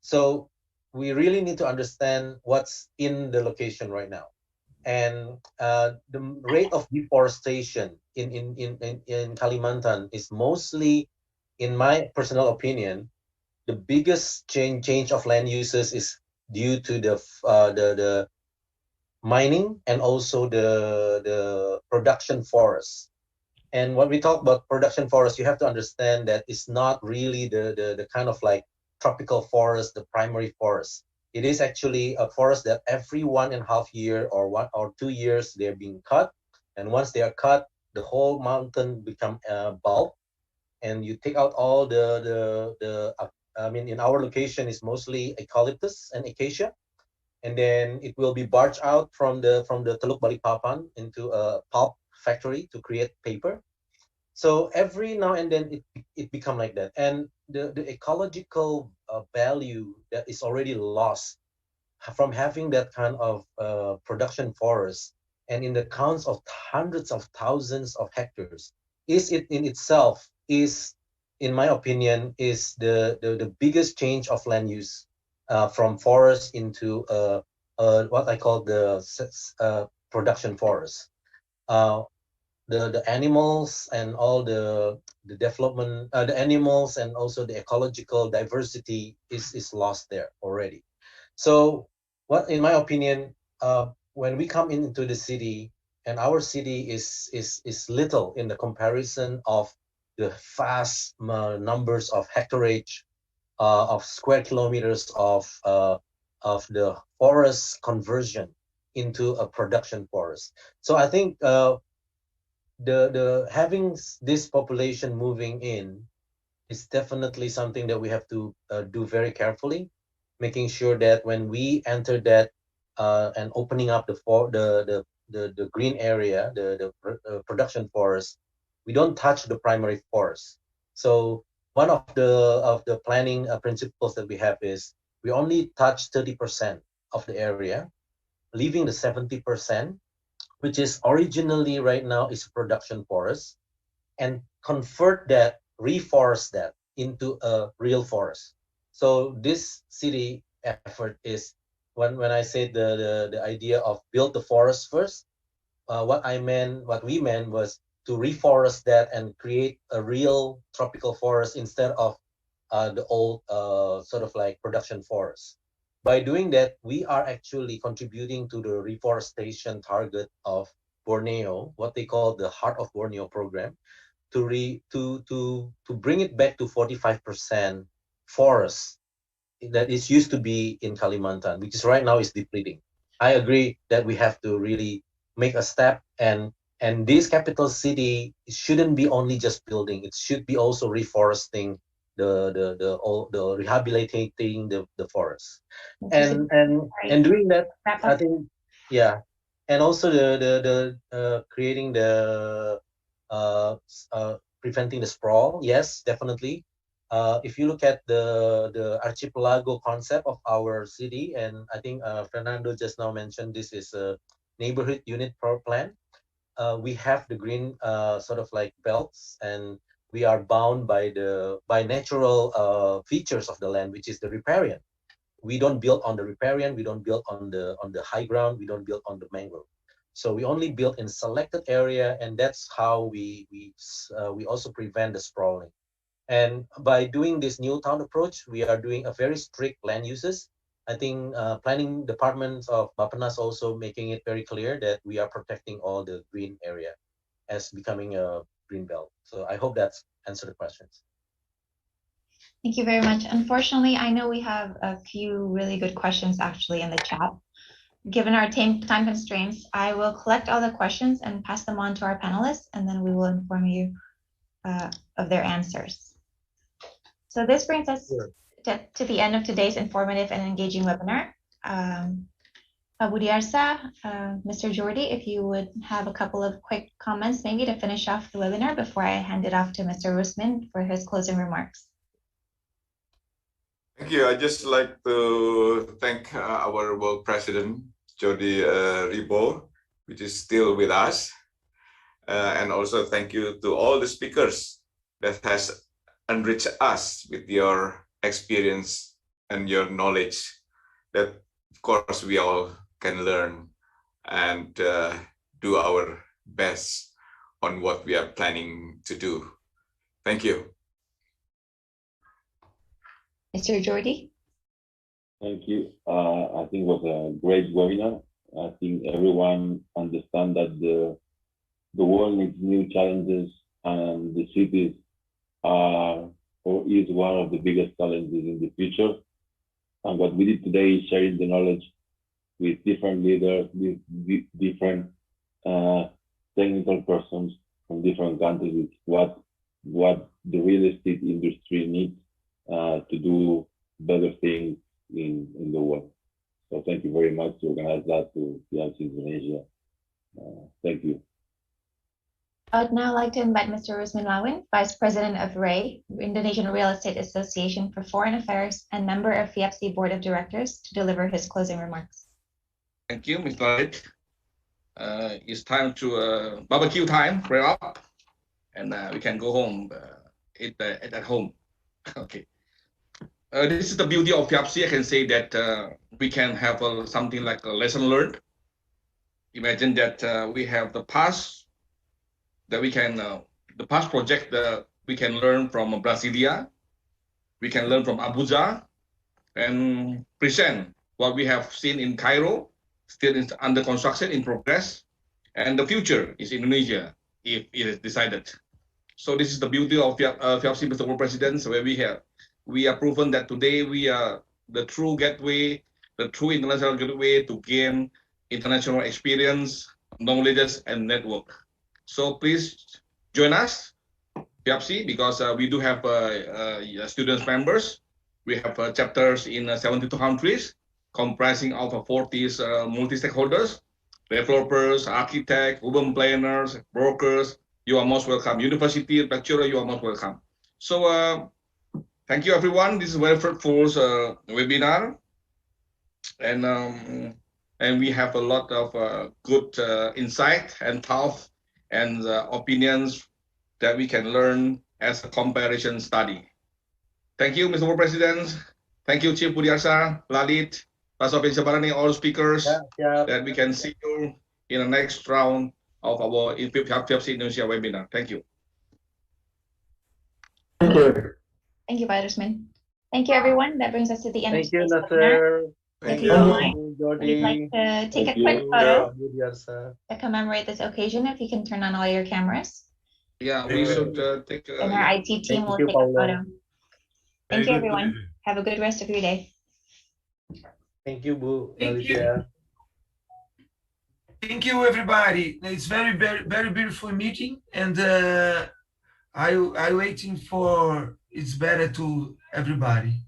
So we really need to understand what's in the location right now, and the rate of deforestation in Kalimantan is mostly, in my personal opinion, the biggest change of land uses is due to the mining, and also the production forest. And when we talk about production forest, you have to understand that it's not really the kind of like tropical forest, the primary forest. It is actually a forest that every 1.5 year or 1 or 2 years they're being cut, and once they are cut, the whole mountain become bulk, and you take out all I mean, in our location is mostly eucalyptus and acacia, and then it will be barged out from the Teluk Balikpapan into a pulp factory to create paper. So every now and then it become like that, and the ecological value that is already lost from having that kind of production forest, and in the counts of hundreds of thousands of hectares, is it in itself is, in my opinion, is the biggest change of land use from forest into what I call the production forest. Uh, the animals and all the development, the animals and also the ecological diversity is lost there already. So what, in my opinion, when we come into the city, and our city is little in the comparison of the vast numbers of hectareage, of square kilometers of the forest conversion into a production forest. So I think the having this population moving in is definitely something that we have to do very carefully, making sure that when we enter that and opening up the green area, the production forest, we don't touch the primary forest. So one of the planning principles that we have is we only touch 30% of the area, leaving the 70%, which is originally right now is production forest, and convert that, reforest that into a real forest. So this city effort is, when I say the idea of build the forest first, what we meant was to reforest that and create a real tropical forest instead of the old sort of like production forest. By doing that, we are actually contributing to the reforestation target of Borneo, what they call the Heart of Borneo program, to bring it back to 45% forest that is used to be in Kalimantan, which is right now is depleting. I agree that we have to really make a step, and this capital city shouldn't be only just building; it should be also reforesting the rehabilitating the forest, and doing that. I think, yeah, and also the creating the preventing the sprawl. Yes, definitely. If you look at the archipelago concept of our city, and I think Fernando just now mentioned this is a neighborhood unit plan. We have the green sort of like belts, and we are bound by natural features of the land, which is the riparian. We don't build on the riparian, we don't build on the high ground, we don't build on the mangrove. So we only build in selected area, and that's how we also prevent the sprawling. And by doing this new town approach, we are doing a very strict land uses. I think planning departments of BAPPENAS also making it very clear that we are protecting all the green area as becoming a green belt. So I hope that's answered the questions. Thank you very much. Unfortunately, I know we have a few really good questions actually in the chat. Given our time constraints, I will collect all the questions and pass them on to our panelists, and then we will inform you of their answers. So this brings us to the end of today's informative and engaging webinar. Budiarsa, Mr. Jordi, if you would have a couple of quick comments maybe to finish off the webinar before I hand it off to Mr. Rusmin for his closing remarks. Thank you. I'd just like to thank our world president, Jordi Ribo, which is still with us. And also thank you to all the speakers that has enriched us with your experience and your knowledge that, of course, we all can learn and do our best on what we are planning to do. Thank you. Mr. Jordi? Thank you. I think it was a great webinar. I think everyone understands that the world needs new challenges, and the cities are or is one of the biggest challenges in the future. And what we did today is sharing the knowledge with different leaders, with different technical persons from different countries, what the real estate industry needs to do better things in the world. So thank you very much to organize that to FIABCI-Indonesia. Thank you. I'd now like to invite Mr. Rusmin Lawin, Vice President of REI, Indonesian Real Estate Association for Foreign Affairs and member of FIABCI Board of Directors, to deliver his closing remarks. Thank you, Mr. Lalit. It's time to barbecue time, wrap up, and we can go home, eat at home. Okay. This is the beauty of FIABCI. I can say that we can have something like a lesson learned. Imagine that we have the past that we can, the past project that we can learn from Brasilia, we can learn from Abuja, and present what we have seen in Cairo, still under construction, in progress, and the future is Indonesia, if it is decided. So this is the beauty of FIABCI, Mr. World President, where we are proven that today we are the true gateway, the true international gateway to gain international experience, knowledge, and network. So please join us, FIABCI, because we do have students members. We have chapters in 72 countries, comprising of 40 multi-stakeholders, developers, architects, urban planners, brokers. You are most welcome. University lecturer, you are most welcome. So thank you, everyone. This is a very fruitful webinar, and we have a lot of good insight and thoughts and opinions that we can learn as a comparison study. Thank you, Mr. World President. Thank you, Chief Budiarsa, Lalit, Pak Sofian Sabarani, all speakers, that we can see you in the next round of our FIABCI-Indonesia webinar. Thank you. Thank you. Thank you, Pak Rusmin. Thank you, everyone. That brings us to the end of today's webinar. Nasser. If you don't mind, Jordi. we'd like to take a quick photo to commemorate this occasion. If you can turn on all your cameras. Yeah, we should take and our IT team will take a photo. Thank you, everyone. Have a good rest of your day. Thank you, Bu. Thank you. Thank you, everybody. It's very beautiful meeting, and I waiting for it's better to everybody.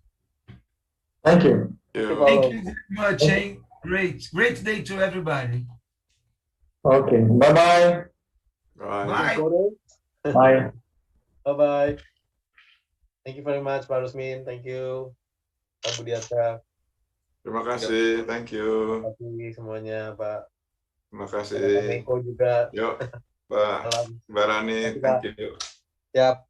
Thank you. Thank you very much. Great day to everybody. Okay. Bye-bye. Bye. Bye. Bye-bye. Thank you very much, Pak Rusmin. Thank you, Pak Budiarsa. Terima kasih. Thank you. Terima kasih semuanya, Pak. Terima kasih. Pak juga. Yuk, Pak Barani. Thank you. Siap.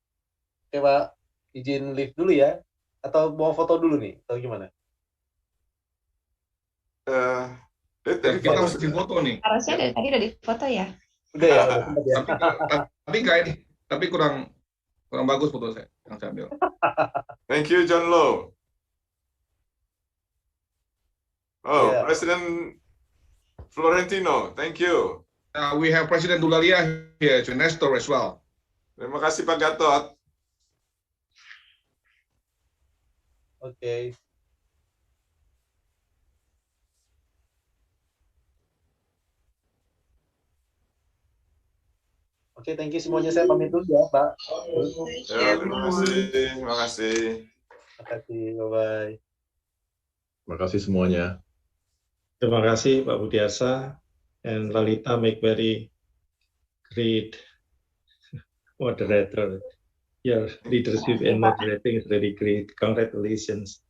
Oke, Pak. Izin live dulu ya. Atau mau foto dulu nih? Atau gimana? Kita harus di foto nih. Harusnya dari tadi udah di foto ya. Udah ya. Tapi enggak ini. Tapi kurang bagus foto saya yang saya ambil. Thank you, John Low. Oh, yeah. President Florentino, thank you. We have President Dulalia here, to Nestor as well. Terima kasih, Pak Gatot. Okay. Oke, thank you semuanya. Saya pamit dulu ya, Pak. Ya, terima kasih. Terima kasih. Terima kasih. Bye-bye. Terima kasih semuanya. Terima kasih Pak Budiarsa and Lalita make very great moderator. Your leadership and moderating is very great. Congratulations.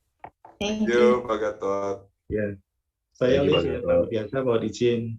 Thank you, Pak Gatot. Ya, saya Thank you, lihat Pak ya Gatot. Pak Budiarsa mau izin